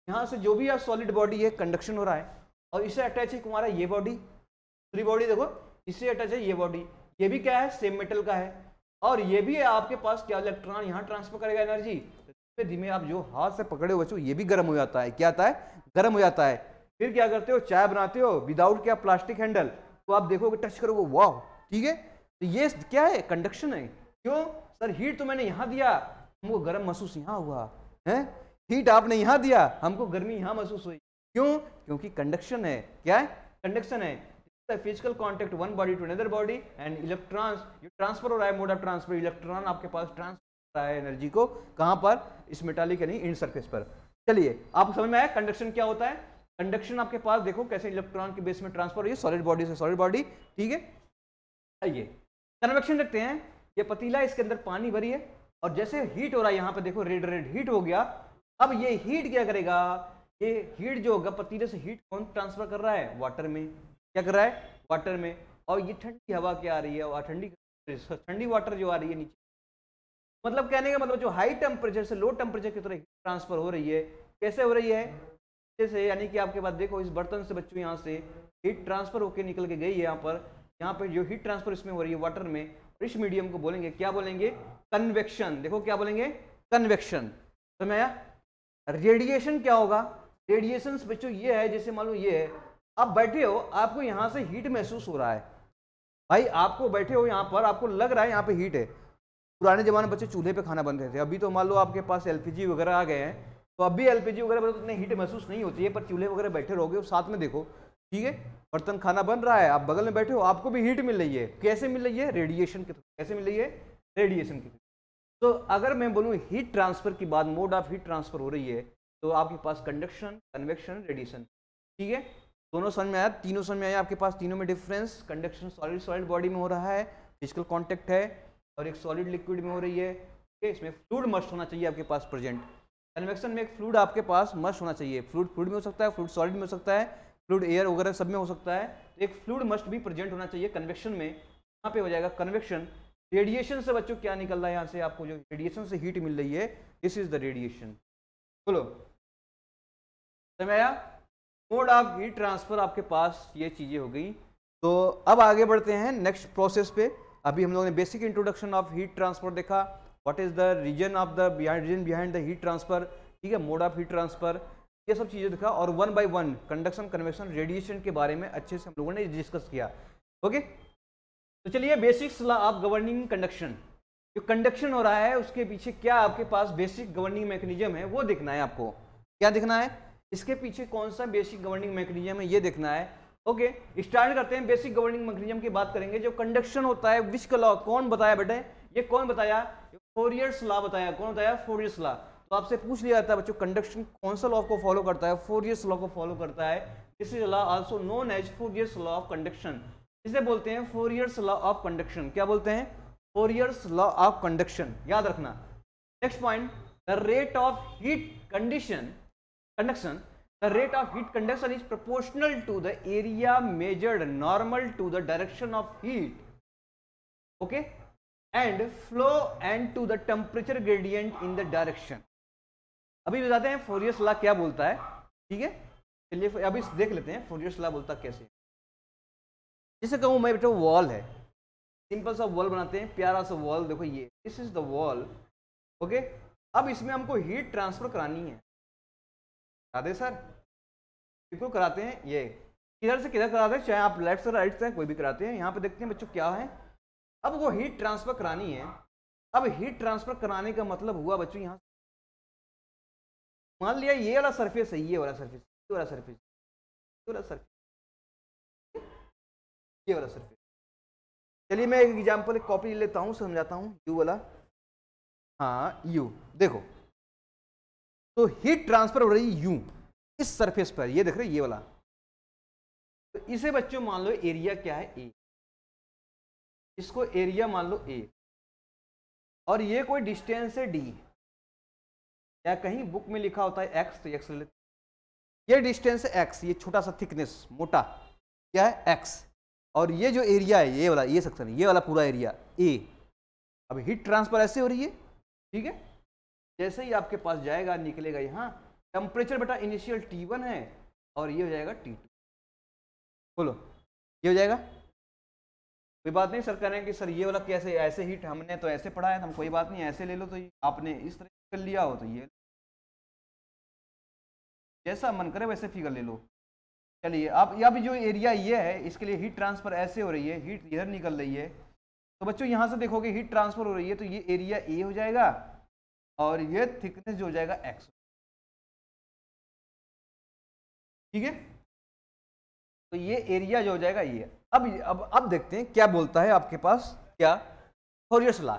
यहाँ से जो भी यार सॉलिड बॉडी है, कंडक्शन हो रहा है, और इससे अटैच है तुम्हारा ये बॉडी, दूसरी बॉडी देखो, इससे अटैच है ये बॉडी, ये भी क्या है? सेम मेटल का है। और ये भी है आपके पास क्या? इलेक्ट्रॉन यहाँ ट्रांसफर करेगा एनर्जी। धीमे आप जो हाथ से पकड़े हो बच्चों, ये भी गर्म हो जाता है। क्या आता है? गर्म हो जाता है। फिर क्या करते हो? चाय बनाते हो विदाउट क्या? प्लास्टिक हैंडल, तो आप देखोगे, टच करोगे, वाह, ठीक है। तो ये क्या है? कंडक्शन है। क्यों सर? हीट तो मैंने यहाँ दिया, हमको गर्म महसूस यहाँ हुआ है। हीट आपने यहाँ दिया, हमको गर्मी यहाँ महसूस हुई। क्यों? क्योंकि कंडक्शन है। क्या है? कंडक्शन है। Physical contact one body to another body and electrons, ये ट्रांसफर हो रहा है, मोड ऑफ ट्रांसफर। इलेक्ट्रॉन आपके पास ट्रांसफर है एनर्जी को, कहां पर? इस मेटालिक यानी इन सरफेस पर। चलिए आपको समझ में आया कंडक्शन क्या होता है? कंडक्शन आपके पास देखो कैसे इलेक्ट्रॉन के बेस में ट्रांसफर हुई है, सॉलिड बॉडी से सॉलिड बॉडी, ठीक है। आइए कन्वेक्शन देखते हैं। ये पतीला, इसके अंदर पानी भरी है, और जैसे हीट हो रहा है यहाँ पे देखो, रेड रेड हीट हो गया। अब ये हीट क्या करेगा? ये हीट जो होगा पतीले से हीट कौन ट्रांसफर कर रहा है, वाटर में। क्या कर रहा है, वाटर में। और ये ठंडी हवा क्या आ रही है, और ठंडी वाटर जो आ रही है नीचे। मतलब कहने का मतलब जो हाई टेम्परेचर से लो टेम्परेचर की तरह हीट ट्रांसफर हो रही है। कैसे हो रही है, जैसे यानी कि आपके पास देखो इस बर्तन से बच्चों यहाँ से हीट ट्रांसफर होकर निकल के गई है यहाँ पर जो हीट ट्रांसफर इसमें हो रही है वाटर में, और इस मीडियम को बोलेंगे, क्या बोलेंगे, कन्वेक्शन। देखो क्या बोलेंगे, कन्वेक्शन। तो मैं रेडिएशन क्या होगा, रेडिएशन बच्चों ये है, जैसे मान लो ये है, आप बैठे हो, आपको यहाँ से हीट महसूस हो रहा है। भाई आपको बैठे हो यहाँ पर, आपको लग रहा है यहाँ पे हीट है। पुराने जमाने में बच्चे चूल्हे पे खाना बनते थे, अभी तो मान लो आपके पास एलपीजी वगैरह आ गए हैं, तो अभी एलपीजी वगैरह पर तो इतनी हीट महसूस नहीं होती है, पर चूल्हे वगैरह बैठे रहोगे और साथ में देखो, ठीक है, बर्तन खाना बन रहा है, आप बगल में बैठे हो, आपको भी हीट मिल रही है। कैसे मिल रही है, रेडिएशन के थ्रू। कैसे मिल रही है, रेडिएशन के थ्रू। तो अगर मैं बोलूँ हीट ट्रांसफर की बात, मोड ऑफ हीट ट्रांसफर हो रही है, तो आपके पास कंडक्शन, कन्वेक्शन, रेडिएशन, ठीक है, दोनों समझ में आया, तीनों समझ में आया आपके पास, तीनों में डिफरेंस। कंडक्शन सॉलिड बॉडी में हो रहा है, फिजिकल कांटेक्ट है, और एक सॉलिड लिक्विड में हो रही है, ठीक है, इसमें फ्लूइड मस्ट होना चाहिए आपके पास प्रेजेंट। कन्वेक्शन में एक फ्लूइड आपके पास मस्ट होना चाहिए, फ्लूइड में हो सकता है, फ्लूइड सॉलिड में हो सकता है, फ्लूइड एयर वगैरह सब में हो सकता है, तो एक फ्लूइड मस्ट भी प्रेजेंट होना चाहिए कन्वेक्शन में। यहाँ पे हो जाएगा कन्वेक्शन। रेडिएशन से बच्चों क्या निकल रहा है, यहाँ से आपको जो रेडिएशन से हीट मिल रही है, दिस इज द रेडिएशन। बोलो समझ आया, मोड ऑफ हीट ट्रांसफर आपके पास ये चीजें हो गई। तो अब आगे बढ़ते हैं नेक्स्ट प्रोसेस पे। अभी हम लोगों ने basic introduction of heat transfer देखा, what is the reason of the reason behind the heat transfer, ठीक है, मोड ऑफ हीट ट्रांसफर, ये सब चीजें देखा, और one by one conduction, convection, radiation के बारे में अच्छे से हम लोगों ने डिस्कस किया। ओके, तो चलिए basics law of governing conduction, जो कंडक्शन हो रहा है उसके पीछे क्या आपके पास बेसिक गवर्निंग मैकेनिज्म है वो देखना है आपको। क्या देखना है, इसके पीछे कौन सा बेसिक गवर्निंग मैकेनिज्म है ये देखना है। ओके, स्टार्ट करते हैं। बेसिक गवर्निंग मैकेनिज्म की बात करेंगे। जो कंडक्शन होता है, विच का लॉ, कौन बताया बेटे, ये कौन बताया, फोरियर्स लॉ बताया। कौन बताया, फोरियर्स लॉ। तो आपसे पूछ लिया जाता है बच्चों कंडक्शन कौन सा लॉ को फॉलो करता है, फोरियर्स लॉ को फॉलो करता है। This is law also known as Fourier's law of conduction. इसे बोलते हैं फोरियर्स लॉ ऑफ कंडक्शन। क्या बोलते हैं, फोरियर्स लॉ ऑफ कंडक्शन, याद रखना। Next point, the rate of heat condition conduction, the rate of heat conduction is proportional to the area measured normal to the direction of heat, okay, and flow and to the temperature gradient in the direction। अभी बताते हैं फोरियर्स law क्या बोलता है, ठीक है। चलिए अभी देख लेते हैं फोरियर्स लॉ बोलता कैसे। जिसे कहूँ मैं बेटा वॉल है, सिंपल सा वॉल बनाते हैं, प्यारा सा वॉल, देखो ये this is the wall, okay. अब इसमें हमको हीट ट्रांसफर करानी है, कराते सर, बिल्कुल कराते हैं। ये किधर से किधर कराते हैं, चाहे आप लेफ्ट से राइट से कोई भी कराते हैं। यहाँ पे देखते हैं बच्चों क्या है, अब वो हीट ट्रांसफर करानी है। अब हीट ट्रांसफर कराने का मतलब हुआ बच्चों, यहाँ मान लिया ये वाला सरफेस है, ये वाला सरफेस, ये वाला सरफेस, ये वाला सरफेस, ये वाला सरफेस। चलिए मैं एक एग्जाम्पल, एक कॉपी ले लेता हूँ, समझाता हूँ। यू वाला, हाँ यू, देखो तो हीट ट्रांसफर हो रही है यू इस सरफेस पर, ये देख रहे ये वाला। तो इसे बच्चों मान लो एरिया क्या है, ए, इसको एरिया मान लो ए, और ये कोई डिस्टेंस है डी, या कहीं बुक में लिखा होता है एक्स, तो एक्स ले लेते। ये डिस्टेंस है एक्स, ये छोटा सा थिकनेस मोटा क्या है एक्स, और ये जो एरिया है ये वाला, ये सेक्शन, ये वाला पूरा एरिया ए। अब हीट ट्रांसफर ऐसे हो रही है, ठीक है। जैसे ही आपके पास जाएगा, निकलेगा यहाँ, टेम्परेचर बेटा इनिशियल T1 है, और ये हो जाएगा T2। बोलो ये हो जाएगा, कोई बात नहीं। सर कह रहे हैं कि सर ये वाला कैसे, ऐसे हीट हमने तो ऐसे पढ़ा है, तो हम कोई बात नहीं ऐसे ले लो, तो आपने इस तरह कर लिया हो तो ये जैसा मन करे वैसे फिगर ले लो। चलिए अब जो एरिया ये है, इसके लिए हीट ट्रांसफर ऐसे हो रही है, हीट इधर निकल रही है, तो बच्चों यहाँ से देखोगे हीट ट्रांसफर हो रही है, तो ये एरिया ए हो जाएगा, और ये थिकनेस जो हो जाएगा एक्स, ठीक है। तो ये एरिया जो हो जाएगा ये। अब देखते हैं क्या बोलता है आपके पास, क्या, Fourier's law,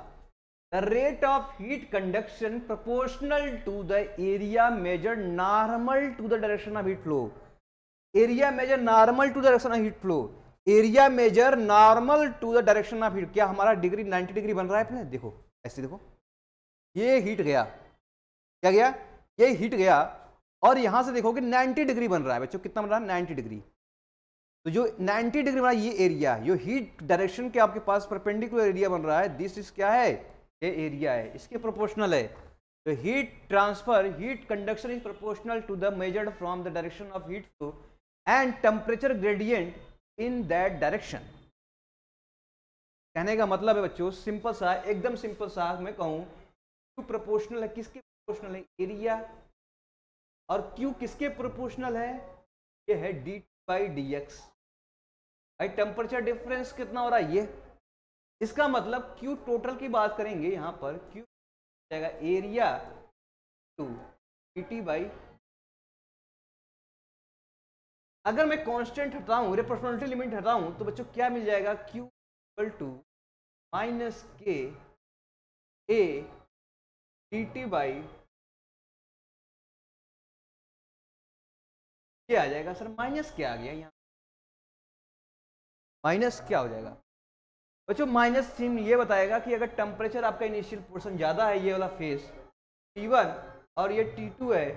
the rate of heat conduction proportional to the area measure normal to the direction of heat flow. Area measure normal to the direction of heat flow, area measure normal to the direction of heat. क्या हमारा degree 90 degree बन रहा है अपने, देखो ऐसे देखो, ये हीट गया, क्या गया, ये हीट गया, और यहां से देखोगे 90 डिग्री बन रहा है बच्चों, कितना बन रहा है 90 डिग्री। तो जो 90 डिग्री बना ये एरिया, जो हीट डायरेक्शन के आपके पास परपेंडिकुलर एरिया बन रहा है, दिस इज क्या है, ये एरिया है, इसके प्रोपोर्शनल है। तो heat transfer, heat conduction is proportional to the measured from the direction of heat flow and temperature gradient in that direction. कहने का मतलब है बच्चों सिंपल सा, एकदम सिंपल सा मैं कहूं, क्यू प्रोपोर्शनल है किसके प्रोपोर्शनल है, एरिया। और क्यू किसके प्रोपोर्शनल है, ये है डी बाई डी एक्स। भाई टेम्परेचर डिफरेंस कितना हो रहा है ये, इसका मतलब क्यू टोटल की बात करेंगे यहां पर, क्यू जाएगा एरिया टू डी बाई। अगर मैं कांस्टेंट हटाऊं, रेप्रॉक्सिमेटिव लिमिट हटाऊं, तो बच्चों क्या मिल जाएगा, Q equal to minus k A d T by, क्या आ जाएगा सर, माइनस क्या आ गया यहाँ, माइनस क्या हो जाएगा बच्चों, माइनस सिम ये बताएगा कि अगर टेम्परेचर आपका इनिशियल पोर्शन ज़्यादा है, ये वाला फेस T1 और ये T2 है,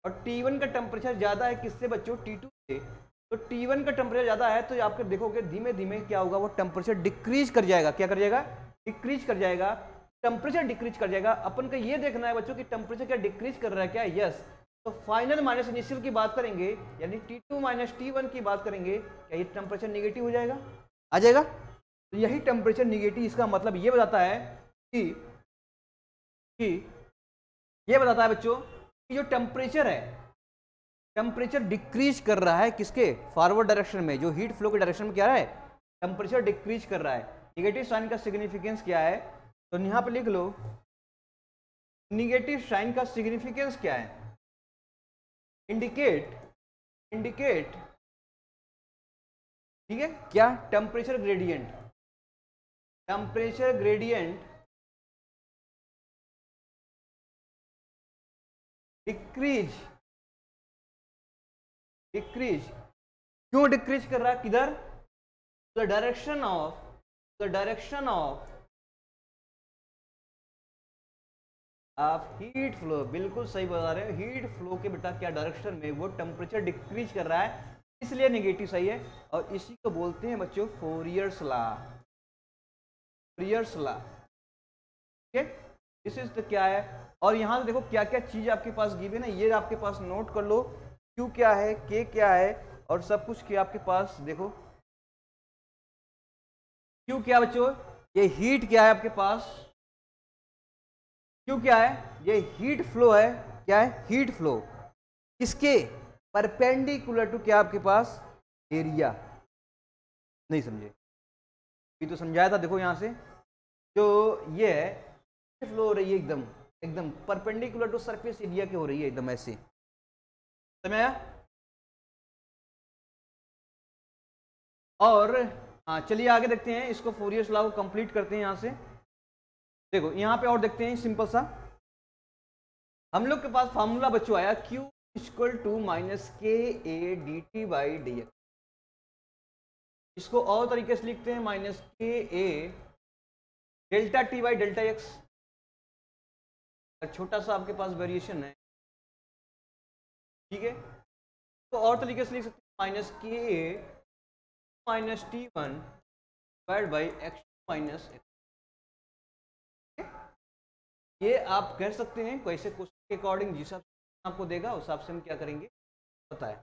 और T1 का टेम्परेचर ज़्यादा है किससे बच्चों, T2 से, तो T1 का टेम्परेचर ज़्यादा है तो आपके देखोगे धीमे धीमे क्या होगा, वो टेम्परेचर डिक्रीज कर जाएगा, क्या कर जाएगा, डिक्रीज कर जाएगा, टेम्परेचर डिक्रीज कर जाएगा। अपन को ये देखना है बच्चों कि टेम्परेचर क्या डिक्रीज कर रहा है क्या, यस। तो फाइनल माइनस इनिशियल की बात करेंगे, यानी T2 माइनस T1 की बात करेंगे, क्या ये टेम्परेचर निगेटिव हो जाएगा, आ जाएगा। तो यही टेम्परेचर निगेटिव, इसका मतलब ये बताता है कि ये बताता है बच्चों कि जो टेम्परेचर है, टेम्परेचर डिक्रीज कर रहा है किसके, फॉरवर्ड डायरेक्शन में, जो हीट फ्लो के डायरेक्शन में क्या है, टेम्परेचर डिक्रीज कर रहा है। निगेटिव साइन का सिग्निफिकेंस क्या है, तो यहां पर लिख लो, निगेटिव साइन का सिग्निफिकेंस क्या है, इंडिकेट ठीक है क्या, temperature gradient, temperature gradient decrease क्यों डिक्रीज कर रहा है, किधर, the direction of heat flow, बिल्कुल सही बता रहे हो, हीट फ्लो के बेटा क्या डायरेक्शन में वो टेम्परेचर डिक्रीज कर रहा है, इसलिए नेगेटिव सही है। और इसी को बोलते हैं बच्चों फोरियर्स लॉ, ठीक है, दिस इज द क्या है। और यहां देखो क्या क्या चीज आपके पास गिवन है, ये आपके पास नोट कर लो, क्यू क्या है, के क्या है, और सब कुछ क्या आपके पास देखो, क्यू क्या बच्चों, ये हीट क्या है आपके पास, क्यू क्या है, ये हीट फ्लो है, क्या है, हीट फ्लो किसके, परपेंडिकुलर टू क्या आपके पास, एरिया। नहीं समझे, ये तो समझाया था, देखो यहां से जो ये है फ्लो हो रही है एकदम एकदम परपेंडिकुलर टू सरफेस एरिया के हो रही है, एकदम ऐसे, समझ आया। और हाँ चलिए आगे देखते हैं, इसको फोरियर्स लॉ को कंप्लीट करते हैं यहां से। देखो यहां पे और देखते हैं सिंपल सा, हम लोग के पास फार्मूला बच्चों आया Q equal to minus k A d T by d x. इसको और तरीके से लिखते हैं minus k A delta T by delta x. छोटा सा आपके पास वेरिएशन है, ठीक है, तो और तरीके से लिख सकते हैं minus k A minus T1 divide by x minus x. ये आप कह सकते हैं कैसे क्वेश्चन के अकॉर्डिंग, जिस हिसाब से आपको देगा उस हिसाब से हम क्या करेंगे पता है।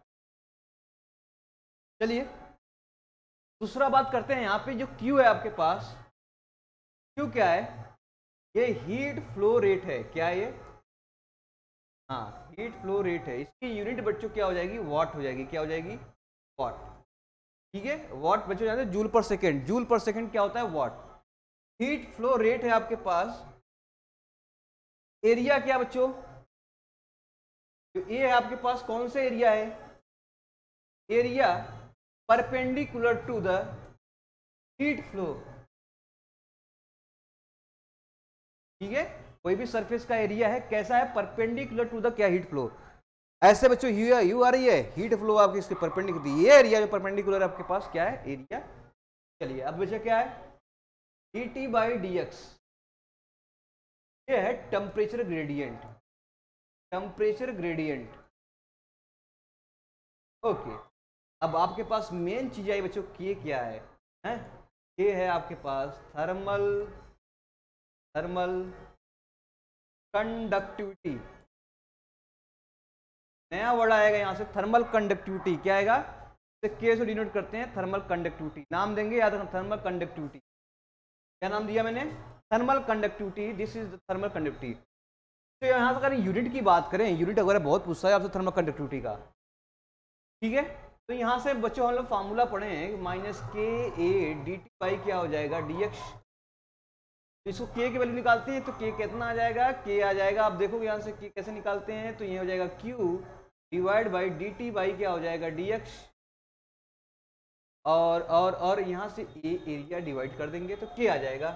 चलिए दूसरा बात करते हैं, यहाँ पे जो Q है आपके पास, Q क्या है, ये हीट फ्लो रेट है, क्या है ये, हाँ हीट फ्लो रेट है, इसकी यूनिट बच्चों क्या हो जाएगी, वॉट हो जाएगी, क्या हो जाएगी, वॉट, ठीक है, वॉट बच्चों जानते हैं joule per second, joule per second क्या होता है, वॉट। हीट फ्लो रेट है आपके पास, एरिया क्या बच्चों, ये है आपके पास कौन सा एरिया है, area perpendicular to the heat flow, ठीक है, कोई भी सरफेस का एरिया है कैसा है, परपेंडिकुलर टू द क्या, हीट फ्लो। ऐसे बच्चों यू आ रही है हीट फ्लो आपकी इसके परपेंडिकुलर, ये एरिया जो परपेंडिकुलर आपके पास क्या है, एरिया। चलिए अब बच्चा क्या है, D T by d x, ये है temperature gradient, temperature gradient, okay, अब आपके पास मेन चीज आई बच्चों, के क्या है? के है आपके पास थर्मल कंडक्टिविटी। नया वर्ड आएगा यहाँ से, थर्मल कंडक्टिविटी। क्या आएगा? के से डिनोट करते हैं थर्मल कंडक्टिविटी। नाम देंगे याद रखना, थर्मल कंडक्टिविटी। क्या नाम दिया मैंने? Thermal conductivity. This is the thermal conductivity. तो यहाँ से अगर यूनिट की बात करें, यूनिट वगैरह बहुत पूछता है आपसे थर्मल कंडक्टिविटी का, ठीक है। तो यहाँ से बच्चों हम लोग फार्मूला पढ़े हैं, minus k A d T by क्या हो जाएगा डी एक्स। इसको के की वैल्यू निकालते हैं तो के कितना आ जाएगा? के आ जाएगा, आप देखोगे यहाँ से के कैसे निकालते हैं, तो ये हो जाएगा Q divide by D T by क्या हो जाएगा डी एक्स। और यहाँ से ए एरिया डिवाइड कर देंगे तो के आ जाएगा।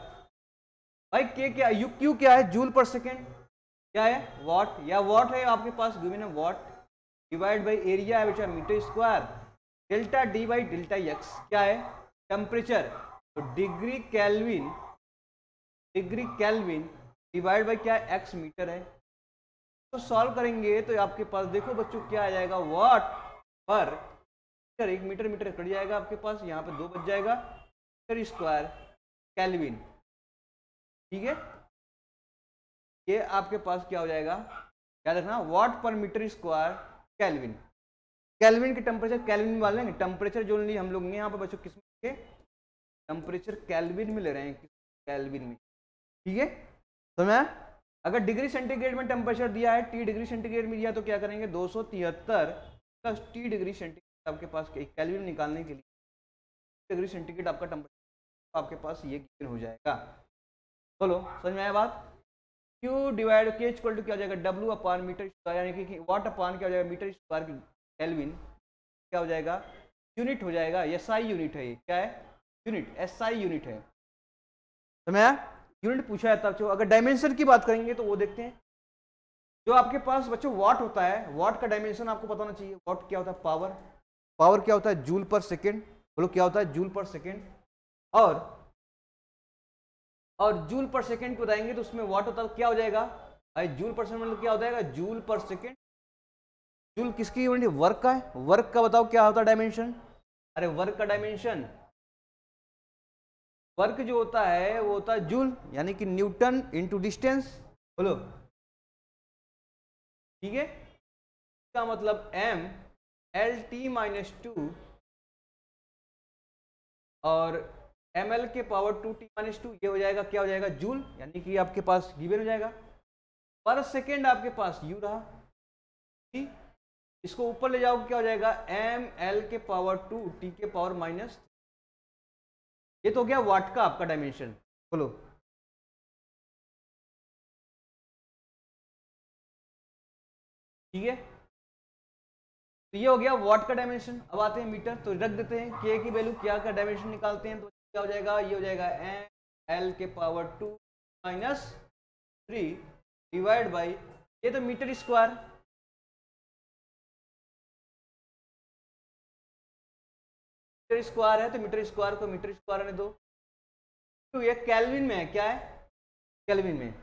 भाई के क्या, यू क्यू क्या है? Joule per second. क्या है? वॉट, या वॉट है आपके पास गिवन है वॉट, डिवाइड बाई एरिया है बेटा metre square, delta D by delta X क्या है? टेम्परेचर। तो डिग्री केल्विन डिवाइड बाई क्या है? एक्स मीटर है। तो सॉल्व करेंगे तो आपके पास देखो बच्चों क्या आ जाएगा, वॉट पर एक मीटर, मीटर कट जाएगा आपके पास, यहाँ पे 2 बच जाएगा, मीटर स्क्वायर केल्विन, ठीक है। ये आपके पास क्या हो जाएगा, याद रखना, वॉट पर मीटर स्क्वायर केल्विन। केल्विन के टेम्परेचर केल्विन वाले लेंगे, टेम्परेचर जो लिए हम लोग यहाँ पे बच्चों किस में के टेम्परेचर केल्विन में ले रहे हैं, केल्विन में, ठीक है। तो मैं अगर डिग्री सेंटीग्रेड में टेम्परेचर दिया है, टी डिग्री सेंटीग्रेड में दिया, तो क्या करेंगे 273 प्लस टी डिग्री सेंटीग्रेड आपके पास केल्विन निकालने के लिए डिग्री सेंटीग्रेड आपका टेम्परेचर, तो आपके पास ये गिवन हो जाएगा। बोलो समझ में आया बात? Q डिवाइड के इक्वल टू क्या हो जाएगा W अपान मीटर स्क्वायर, यानी कि वॉट अपान क्या हो जाएगा मीटर स्क्वायर केल्विन, क्या हो जाएगा यूनिट हो जाएगा, SI यूनिट है ये, क्या है यूनिट, SI यूनिट है। तो मैं यूनिट पूछा जाता बच्चों। अगर डायमेंशन की बात करेंगे तो वो देखते हैं, जो आपके पास बच्चों वॉट होता है, वॉट का डायमेंशन आपको पता होना चाहिए। वॉट क्या होता है? पावर। पावर क्या होता है? Joule per second. बोलो क्या होता है? Joule per second. और जूल पर सेकेंड को बताएंगे तो उसमें वाट होता है, क्या हो जाएगा भाई? जूल पर सेकेंड मतलब क्या होता है? Joule per second. जूल किसकी यूनिट? वर्क का है। वर्क का बताओ क्या होता है डायमेंशन? अरे वर्क का डायमेंशन, वर्क जो होता है वो होता है जूल, यानी कि न्यूटन इंटू डिस्टेंस। बोलो ठीक है। इसका मतलब m एल टी माइनस 2 और ml के पावर 2t माइनस 2, ये हो जाएगा क्या हो जाएगा जूल, यानी कि आपके पास गिवन हो जाएगा। पर सेकेंड आपके पास u रहा, ठीक। इसको ऊपर ले जाओ क्या हो जाएगा ml के पावर 2 t के पावर माइनस, ये तो हो गया वाट का आपका डायमेंशन। बोलो ठीक है, तो ये हो गया वाट का डायमेंशन। अब आते हैं मीटर, तो रख देते हैं के की वैल्यू, क्या का डायमेंशन निकालते हैं तो क्या हो जाएगा, ये हो जाएगा ml के पावर 2 माइनस 3 डिवाइड बाई, ये तो मीटर स्क्वायर, मीटर स्क्वायर है तो मीटर स्क्वायर को मीटर स्क्वायर आने दो। तो ये केल्विन में है, क्या है केल्विन में,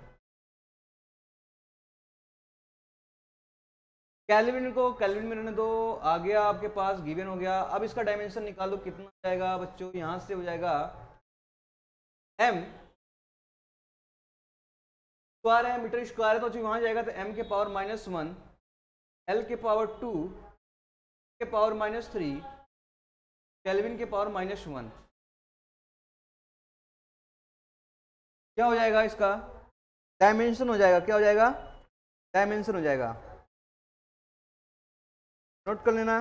केल्विन को केल्विन में रहने दो। आ गया आपके पास गिवन हो गया। अब इसका डायमेंशन निकाल दो, कितना जाएगा बच्चों, यहां से हो जाएगा m स्क्वायर है, मीटर स्क्वायर है तो वहां जाएगा तो m के पावर माइनस 1, l के पावर 2 के पावर माइनस 3, केल्विन के पावर माइनस 1। क्या हो जाएगा इसका डायमेंशन हो जाएगा, क्या हो जाएगा डायमेंशन हो जाएगा, नोट कर लेना।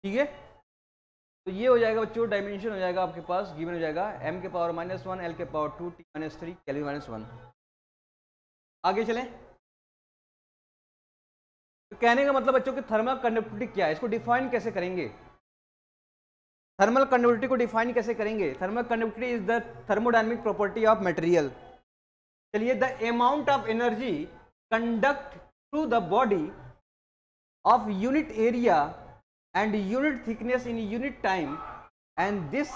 ठीक है, तो ये हो जाएगा बच्चों डायमेंशन हो जाएगा आपके पास गिवन हो जाएगा m के पावर माइनस 1, l के power 2, t minus 3, kelvin minus 1। आगे चलें, तो कहने का मतलब बच्चों कि थर्मल कंडक्टिविटी क्या है, इसको डिफाइन कैसे करेंगे, थर्मल कंडक्टिविटी को डिफाइन कैसे करेंगे। Thermal conductivity is the thermodynamic property of material. चलिए, the amount of energy conduct through the body of unit area and unit thickness in unit time, and this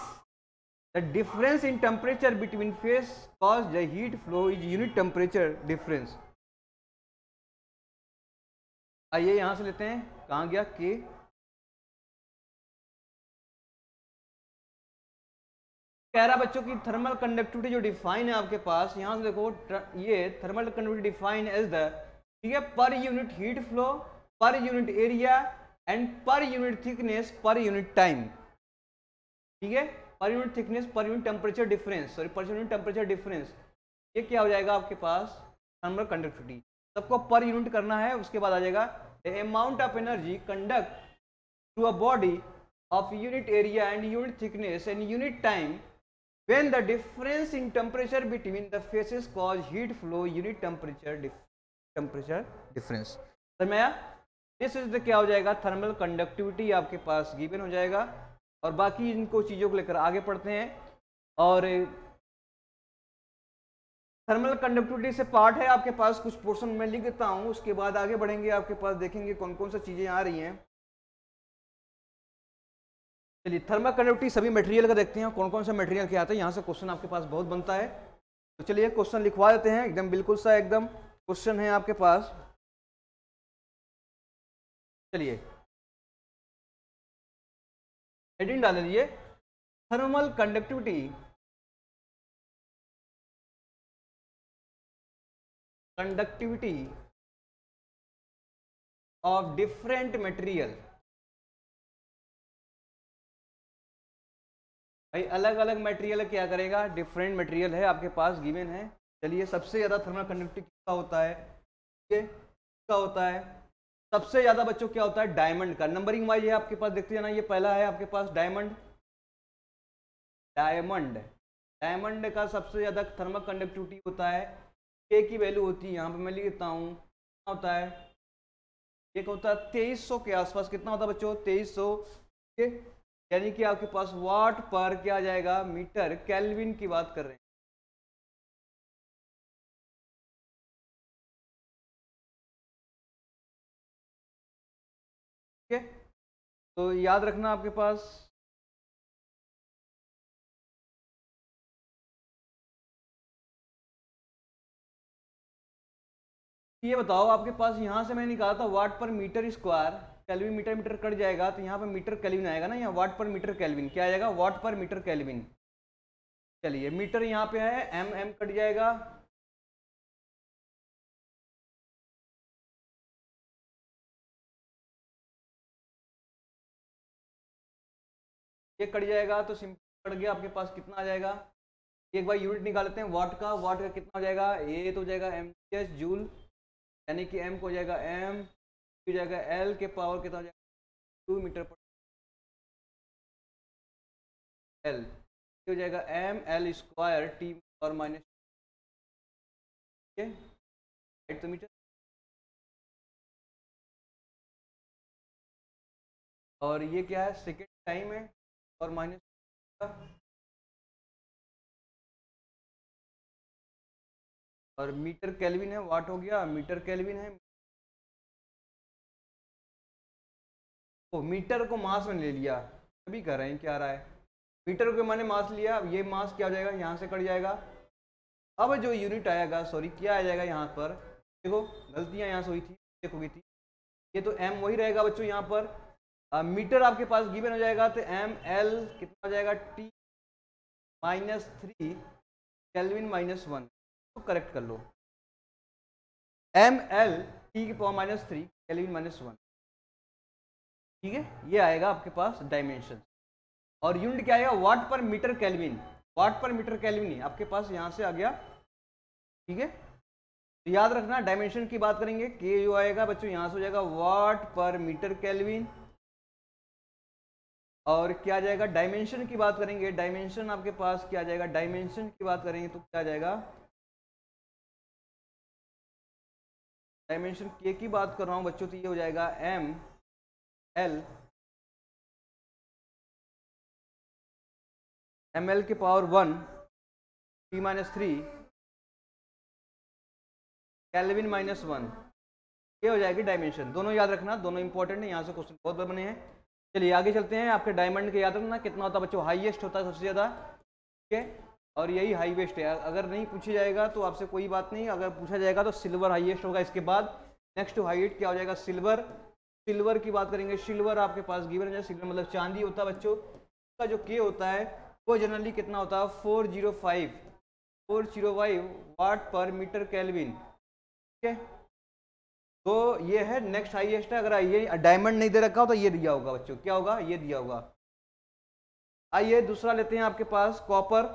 the difference in temperature between face cause the heat flow is unit temperature difference. आइए यहां से लेते हैं, कहाँ गया के, कह रहा बच्चों की थर्मल कंडक्टिविटी जो डिफाइन है आपके पास, यहां से देखो ये thermal conductivity define as the, ठीक है, per unit heat flow, per unit area and per unit thickness per unit time, ठीक है, per unit thickness per unit temperature difference, sorry per unit temperature difference, ये क्या हो जाएगा आपके पास thermal conductivity. सबको पर यूनिट करना है, उसके बाद आ जाएगा the amount of energy conduct to a body of unit area and unit thickness and unit time when the difference in temperature between the faces cause heat flow unit temperature difference। समझ में आया? This is the क्या हो जाएगा thermal conductivity आपके पास given हो जाएगा। और बाकी इनको चीज़ों को लेकर आगे पढ़ते हैं। और थर्मल कंडक्टिविटी से पार्ट है आपके पास, कुछ पोर्शन में लिख देता हूँ, उसके बाद आगे बढ़ेंगे, आपके पास देखेंगे कौन कौन सा चीज़ें आ रही हैं। चलिए थर्मल कंडक्टिविटी सभी मटेरियल का देखते हैं कौन कौन सा मटेरियल क्या आता है, यहाँ से क्वेश्चन आपके पास बहुत बनता है। तो चलिए क्वेश्चन लिखवा देते हैं, एकदम बिल्कुल सा एकदम क्वेश्चन है आपके पास। चलिए हेडिंग डाल दीजिए, thermal conductivity of different material. भाई अलग अलग मटेरियल क्या करेगा, डिफरेंट मटेरियल है आपके पास गिवन है। चलिए सबसे ज़्यादा थर्मल कंडक्टिविटी किसका होता है, किसका होता है, सबसे ज़्यादा बच्चों क्या होता है डायमंड का। नंबरिंग वाइज है आपके पास, देखते हैं ना, ये पहला है आपके पास डायमंड। डायमंड का सबसे ज़्यादा थर्मल कंडक्टिविटी होता है, के की वैल्यू होती है यहाँ पे मैं लिख देता हूँ, कितना होता है, एक होता है 2300 के आसपास। कितना होता है बच्चों 2300, यानी कि आपके पास वाट पर क्या आ जाएगा मीटर केल्विन की बात कर रहे हैं। ठीक है, तो याद रखना आपके पास। ये बताओ आपके पास यहाँ से मैंने निकाला था watt per metre square, kelvin metre metre cut जाएगा तो यहाँ पर मीटर केल्विन आएगा ना, यहाँ वाट पर मीटर केल्विन क्या आएगा, वाट पर मीटर केल्विन। चलिए मीटर यहाँ पे है, एम एम कट जाएगा, ये कट जाएगा तो सिंपल कट गया। आपके पास कितना आ जाएगा, एक बार यूनिट निकाल लेते हैं वाट का। वाट का कितना हो जाएगा, ए तो हो जाएगा एम एच जूल, यानी कि एम को हो जाएगा एम, हो जाएगा एल के पावर कितना हो जाएगा 2 मीटर पर एल, हो जाएगा एम एल स्क्वायर टी और माइनस, तो मीटर। और ये क्या है सेकेंड टाइम है और माइनस, और मीटर केल्विन है, वाट हो गया मीटर केल्विन है। तो मीटर को मास में ले लिया, अभी कर रहे हैं क्या आ रहा है, मीटर को मैंने मास लिया, ये मास क्या हो जाएगा यहाँ से कट जाएगा। अब जो यूनिट आएगा, सॉरी क्या आ जाएगा यहाँ पर, देखो गलतियाँ यहाँ से हुई थी, देखो हुई थी, ये तो एम वही रहेगा बच्चों यहाँ पर। मीटर आपके पास गिवन हो जाएगा तो एम एल कितना हो जाएगा टी माइनस 3 केल्विन माइनस 1, तो करेक्ट कर लो, एम एल टी की पावर माइनस 3 केल्विन माइनस 1, ठीक है, ये आएगा आपके पास डायमेंशन। और यूनिट क्या आएगा वाट पर मीटर केल्विन, वाट पर मीटर केल्विन आपके पास यहाँ से आ गया, ठीक है। तो याद रखना डायमेंशन की बात करेंगे, के जो आएगा बच्चों यहाँ से हो जाएगा वाट पर मीटर केल्विन। और क्या आ जाएगा डायमेंशन की बात करेंगे, डायमेंशन आपके पास क्या आ जाएगा, डायमेंशन की बात करेंगे तो क्या आ जाएगा, डायमेंशन के की बात कर रहा हूँ बच्चों, तो ये हो जाएगा एम एल, एम एल के power 1 T minus 3 kelvin minus 1, ये हो जाएगी डायमेंशन। दोनों याद रखना, दोनों इंपॉर्टेंट है, यहाँ से क्वेश्चन बहुत बने हैं। चलिए आगे चलते हैं। आपके डायमंड के याद रखना कितना होता है बच्चों, हाईएस्ट होता है सबसे ज़्यादा ठीक है, और यही हाईएस्ट है। अगर नहीं पूछा जाएगा तो आपसे कोई बात नहीं, अगर पूछा जाएगा तो सिल्वर हाईएस्ट होगा। इसके बाद नेक्स्ट हाईएस्ट क्या हो जाएगा, सिल्वर। सिल्वर की बात करेंगे, सिल्वर आपके पास गिवन है, सिल्वर मतलब चांदी होता है बच्चों। इसका जो के होता है वो जनरली कितना होता है, 405 वाट पर मीटर केल्विन। ठीक है, तो ये है नेक्स्ट हाईएस्ट है। अगर ये डायमंड नहीं दे रखा हो तो ये दिया होगा बच्चों, क्या होगा, ये दिया होगा। आइए दूसरा लेते हैं आपके पास कॉपर।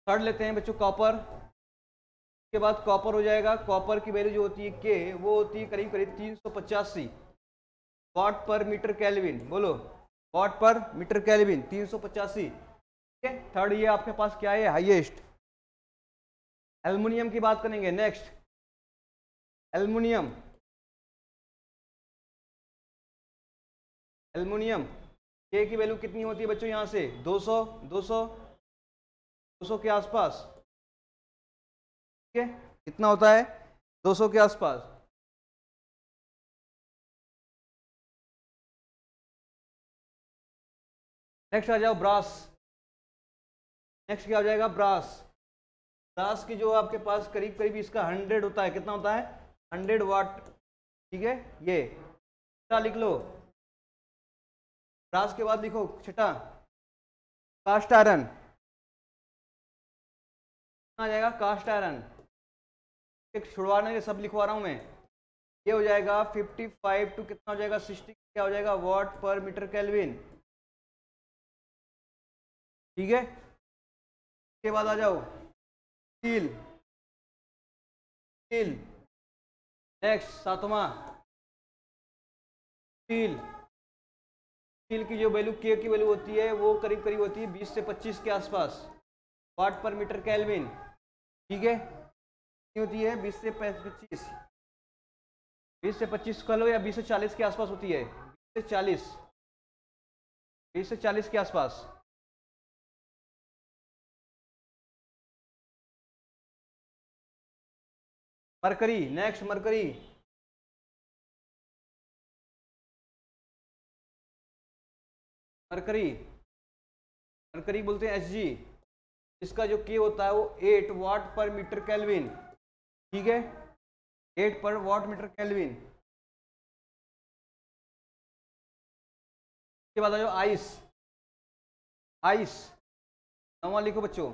थर्ड लेते हैं बच्चों कॉपर। के बाद कॉपर हो जाएगा, कॉपर की वैल्यू जो होती है के, वो होती है करीब करीब 385 वाट पर मीटर केल्विन। बोलो, वाट पर मीटर केल्विन 385। ठीक है, थर्ड ये आपके पास क्या है, हाईएस्ट। एल्युमिनियम की बात करेंगे नेक्स्ट, एल्युमिनियम। एल्युमिनियम के की वैल्यू कितनी होती है बच्चों, यहां से 200 के आसपास। ठीक है, कितना होता है, 200 के आसपास। नेक्स्ट आ जाओ ब्रास। नेक्स्ट क्या हो जाएगा, ब्रास। ब्रास की जो आपके पास करीब करीब इसका 100 होता है, कितना होता है, 100 वाट। ठीक है, ये छठा लिख लो। ब्रास के बाद लिखो छठा, कास्ट आयरन। आ जाएगा कास्ट आयरन, छुड़वाने के सब लिखवा रहा हूं मैं। ये हो जाएगा 55 टू कितना हो जाएगा, 60 क्या हो जाएगा, वाट पर मीटर केल्विन। ठीक है, इसके बाद आ जाओ स्टील। स्टील नेक्स्ट सातवां, स्टील। स्टील की जो वैल्यू के की वैल्यू होती है वो करीब करीब होती है 20 से 25 के आसपास वाट पर मीटर केल्विन। ठीक है, होती है 20 से 25, 20 से 25 कर लो, या 20 से 40 के आसपास होती है, 20 से 40, 20 से 40 के आसपास। Mercury next, mercury. Mercury, mercury बोलते हैं Hg। इसका जो के होता है वो 8 वाट पर मीटर केल्विन। ठीक है, 8 पर वाट मीटर केल्विन। इसके बाद आ जाओ आइस। आइस नवा लिखो बच्चों,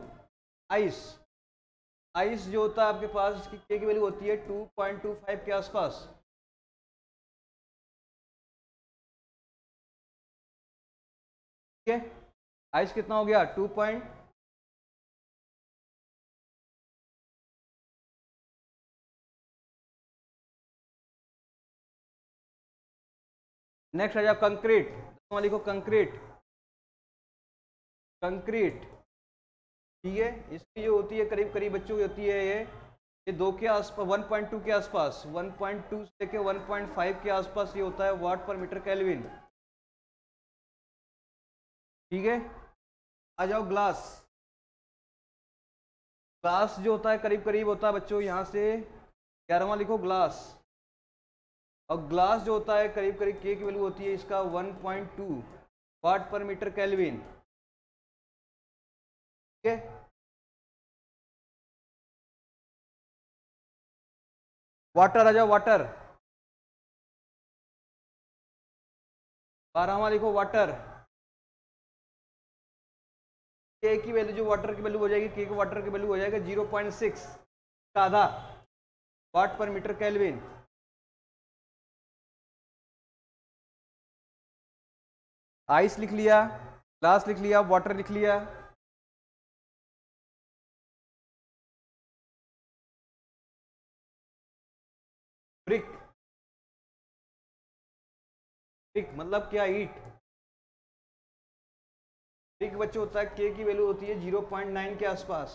आइस। आइस जो होता है आपके पास, इसकी के की वैल्यू होती है 2.25 के आसपास। ठीक है, आइस कितना हो गया, 2 पॉइंट। नेक्स्ट आ जाओ कंक्रीट। लिखो कंक्रीट, कंक्रीट। ठीक है, इसकी जो होती है करीब करीब बच्चों की होती है ये 2 के आसपास, 1.2 के आसपास, 1.2 से लेके 1.5 के आसपास ये होता है वाट पर मीटर केल्विन। ठीक है, आ जाओ ग्लास। ग्लास जो होता है करीब करीब होता है बच्चों यहाँ से 11वां लिखो ग्लास। और ग्लास जो होता है करीब करीब के की वैल्यू होती है इसका 1.2 वाट पर मीटर केल्विन। ठीक है, वाटर आ जाओ, वाटर। 12वां लिखो वाटर। के की वैल्यू जो वाटर की वैल्यू हो जाएगी, के की वाटर की वैल्यू हो जाएगा 0.6 का आधा वाट पर मीटर केल्विन। आइस लिख लिया, ग्लास लिख लिया, वाटर लिख लिया। ब्रिक, ब्रिक मतलब क्या, ईट। ब्रिक बच्चे होता है के की वैल्यू होती है 0.9 के आसपास।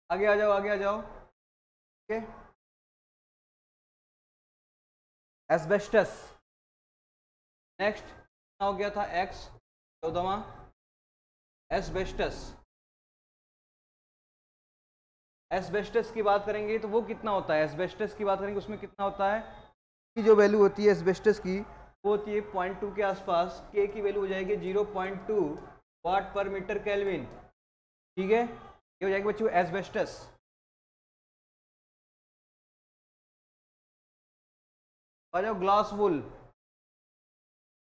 आगे आ जाओ, आगे आ जाओ। ठीक है, एस्बेस्टस। नेक्स्ट हो गया था एक्स, 14वां एस्बेस्टस। एस्बेस्टस की बात करेंगे तो वो कितना होता है, एस्बेस्टस की बात करेंगे उसमें कितना होता है, की जो वैल्यू होती है एस्बेस्टस की वो होती है 0.2 के आसपास, के की वैल्यू हो जाएगी 0.2 वाट पर मीटर केल्विन। ठीक है, ये हो जाएगी बच्चों एस्बेस्टस। आ जाओ ग्लास वुल,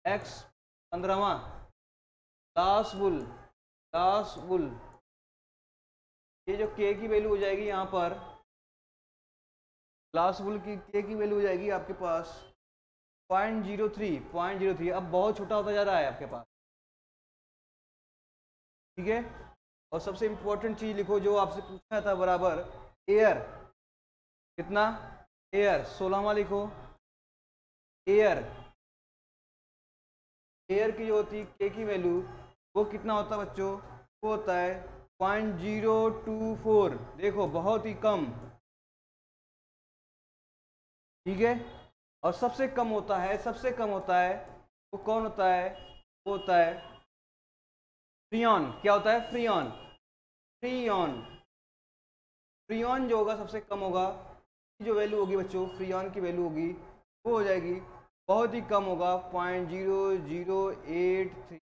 x 15वां, ग्लास वुल, ग्लास वुल, ये जो के की वैल्यू हो जाएगी यहाँ पर, ग्लास वुल की के की वैल्यू हो जाएगी आपके पास 0.03। अब बहुत छोटा होता जा रहा है आपके पास। ठीक है, और सबसे इंपॉर्टेंट चीज लिखो जो आपसे पूछा था बराबर, एयर कितना, एयर 16वां लिखो, एयर, एयर की जो होती है के की वैल्यू वो कितना होता है बच्चों, वो होता है 0.024। देखो बहुत ही कम। ठीक है, और सबसे कम होता है, सबसे कम होता है वो कौन होता है, वो होता है फ्रियॉन। क्या होता है, फ्रियॉन, फ्रियॉन, फ्रियॉन जो होगा सबसे कम होगा, जो वैल्यू होगी बच्चों फ्रियॉन की वैल्यू होगी वो हो जाएगी बहुत ही कम होगा, 0.0083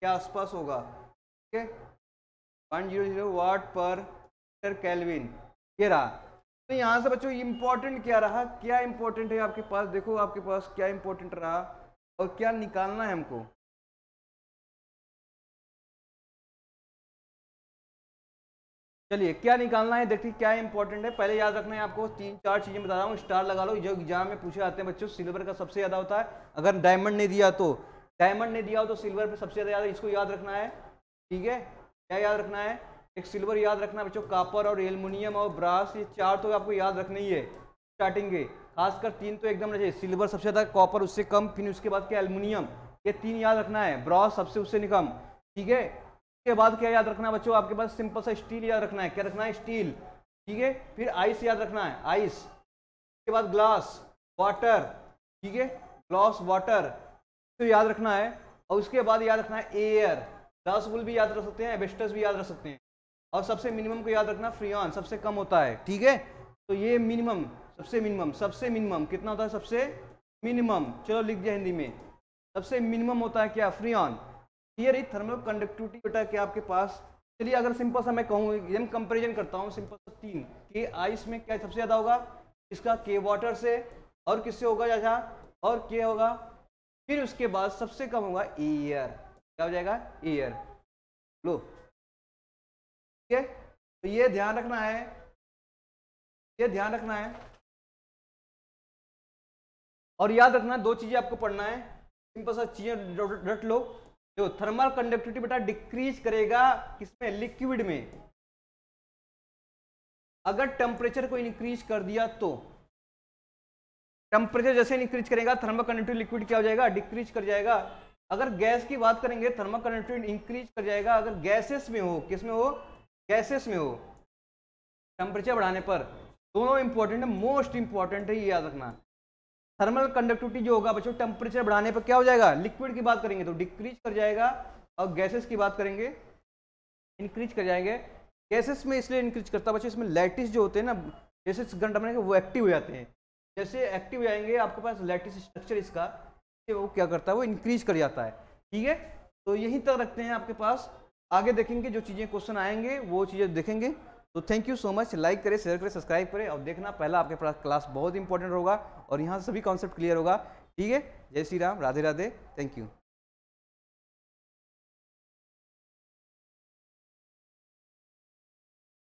के आसपास होगा। ठीक है, 0.00 वाट पर मीटर केल्विन। ये रहा। तो यहाँ से बच्चों इंपॉर्टेंट क्या रहा, क्या इंपॉर्टेंट है आपके पास, देखो आपके पास क्या इंपॉर्टेंट रहा और क्या निकालना है हमको। चलिए क्या निकालना है, देखिए क्या इंपॉर्टेंट है। पहले याद रखना है आपको, 3-4 चीजें बता रहा हूँ, स्टार लगा लो। जो एग्जाम में पूछे जाते हैं बच्चों, सिल्वर का सबसे ज्यादा होता है, अगर डायमंड नहीं दिया तो, डायमंड नहीं दिया हो तो सिल्वर पे सबसे ज्यादा, इसको याद रखना है। ठीक है, क्या याद रखना है, एक सिल्वर याद रखना है बच्चों, कॉपर और एल्युमिनियम और ब्रास, ये 4 तो आपको याद रखना ही है स्टार्टिंग के, खासकर 3 तो एकदम रहे, सिल्वर सबसे ज्यादा, कॉपर उससे कम, फिर उसके बाद क्या एल्युमिनियम, ये 3 याद रखना है, ब्रास सबसे उससे कम। ठीक है, के बाद क्या याद रखना है बच्चों, आपके पास सिंपल सा स्टील याद रखना है। क्या रखना है, स्टील। ठीक है, फिर आइस याद रखना है, आइस। उसके बाद ग्लास, वाटर। ठीक है, ग्लास, वाटर तो याद रखना है। और उसके बाद याद रखना है एयर, ग्लास वुल भी याद रख सकते हैं, एस्बेस्टस भी याद रख सकते हैं। और सबसे मिनिमम को याद रखना, फ्रियॉन सबसे कम होता है। ठीक है, तो ये मिनिमम, सबसे मिनिमम, सबसे मिनिमम कितना होता है, सबसे मिनिमम, चलो लिख दिया हिंदी में, सबसे मिनिमम होता है क्या, फ्रियॉन। ये रही थर्मल कंडक्टिविटी बेटा क्या आपके पास। चलिए अगर सिंपल सा मैं कहूँ, एकदम कंपेरिजन करता हूँ सिंपल सा, 3 के आइस में क्या सबसे ज्यादा होगा, इसका के वाटर से, और किससे होगा जैसा, और के होगा, फिर उसके बाद सबसे कम होगा एयर। क्या हो जाएगा, एयर। लो ठीक है, तो ये ध्यान रखना है, ये ध्यान रखना है। और याद रखना 2 चीजें आपको पढ़ना है, सिंपल सा चीजें रट लो। जो थर्मल कंडक्टिविटी बेटा डिक्रीज करेगा किसमें, लिक्विड में। अगर टेम्परेचर को इंक्रीज कर दिया तो, टेम्परेचर जैसे इंक्रीज करेगा थर्मल कंडक्टिविटी लिक्विड क्या हो जाएगा, डिक्रीज कर जाएगा। अगर गैस की बात करेंगे थर्मल कंडक्टिविटी इंक्रीज कर जाएगा अगर गैसेस में हो, किसमें हो, गैसेस में हो, टेम्परेचर बढ़ाने पर। दोनों इंपॉर्टेंट है, मोस्ट इंपॉर्टेंट है, ये याद रखना। थर्मल कंडक्टिविटी जो होगा बच्चों टेम्परेचर बढ़ाने पर क्या हो जाएगा, लिक्विड की बात करेंगे तो डिक्रीज कर जाएगा, और गैसेस की बात करेंगे इंक्रीज कर जाएंगे। गैसेस में इसलिए इंक्रीज करता है बच्चों, इसमें लैटिस जो होते हैं ना, जैसे घंटा बनेंगे वो एक्टिव हो जाते हैं, जैसे एक्टिव हो जाएंगे आपके पास लैटिस स्ट्रक्चर इसका, वो क्या करता है, वो इंक्रीज कर जाता है। ठीक है, तो यहीं तक रखते हैं आपके पास, आगे देखेंगे जो चीज़ें क्वेश्चन आएंगे वो चीज़ें देखेंगे। तो thank you so much, like करें, शेयर करें, सब्सक्राइब करें, और देखना पहला आपके पास क्लास बहुत इंपॉर्टेंट होगा और यहाँ सभी कॉन्सेप्ट क्लियर होगा। ठीक है, जय श्री राम, राधे राधे, थैंक यू।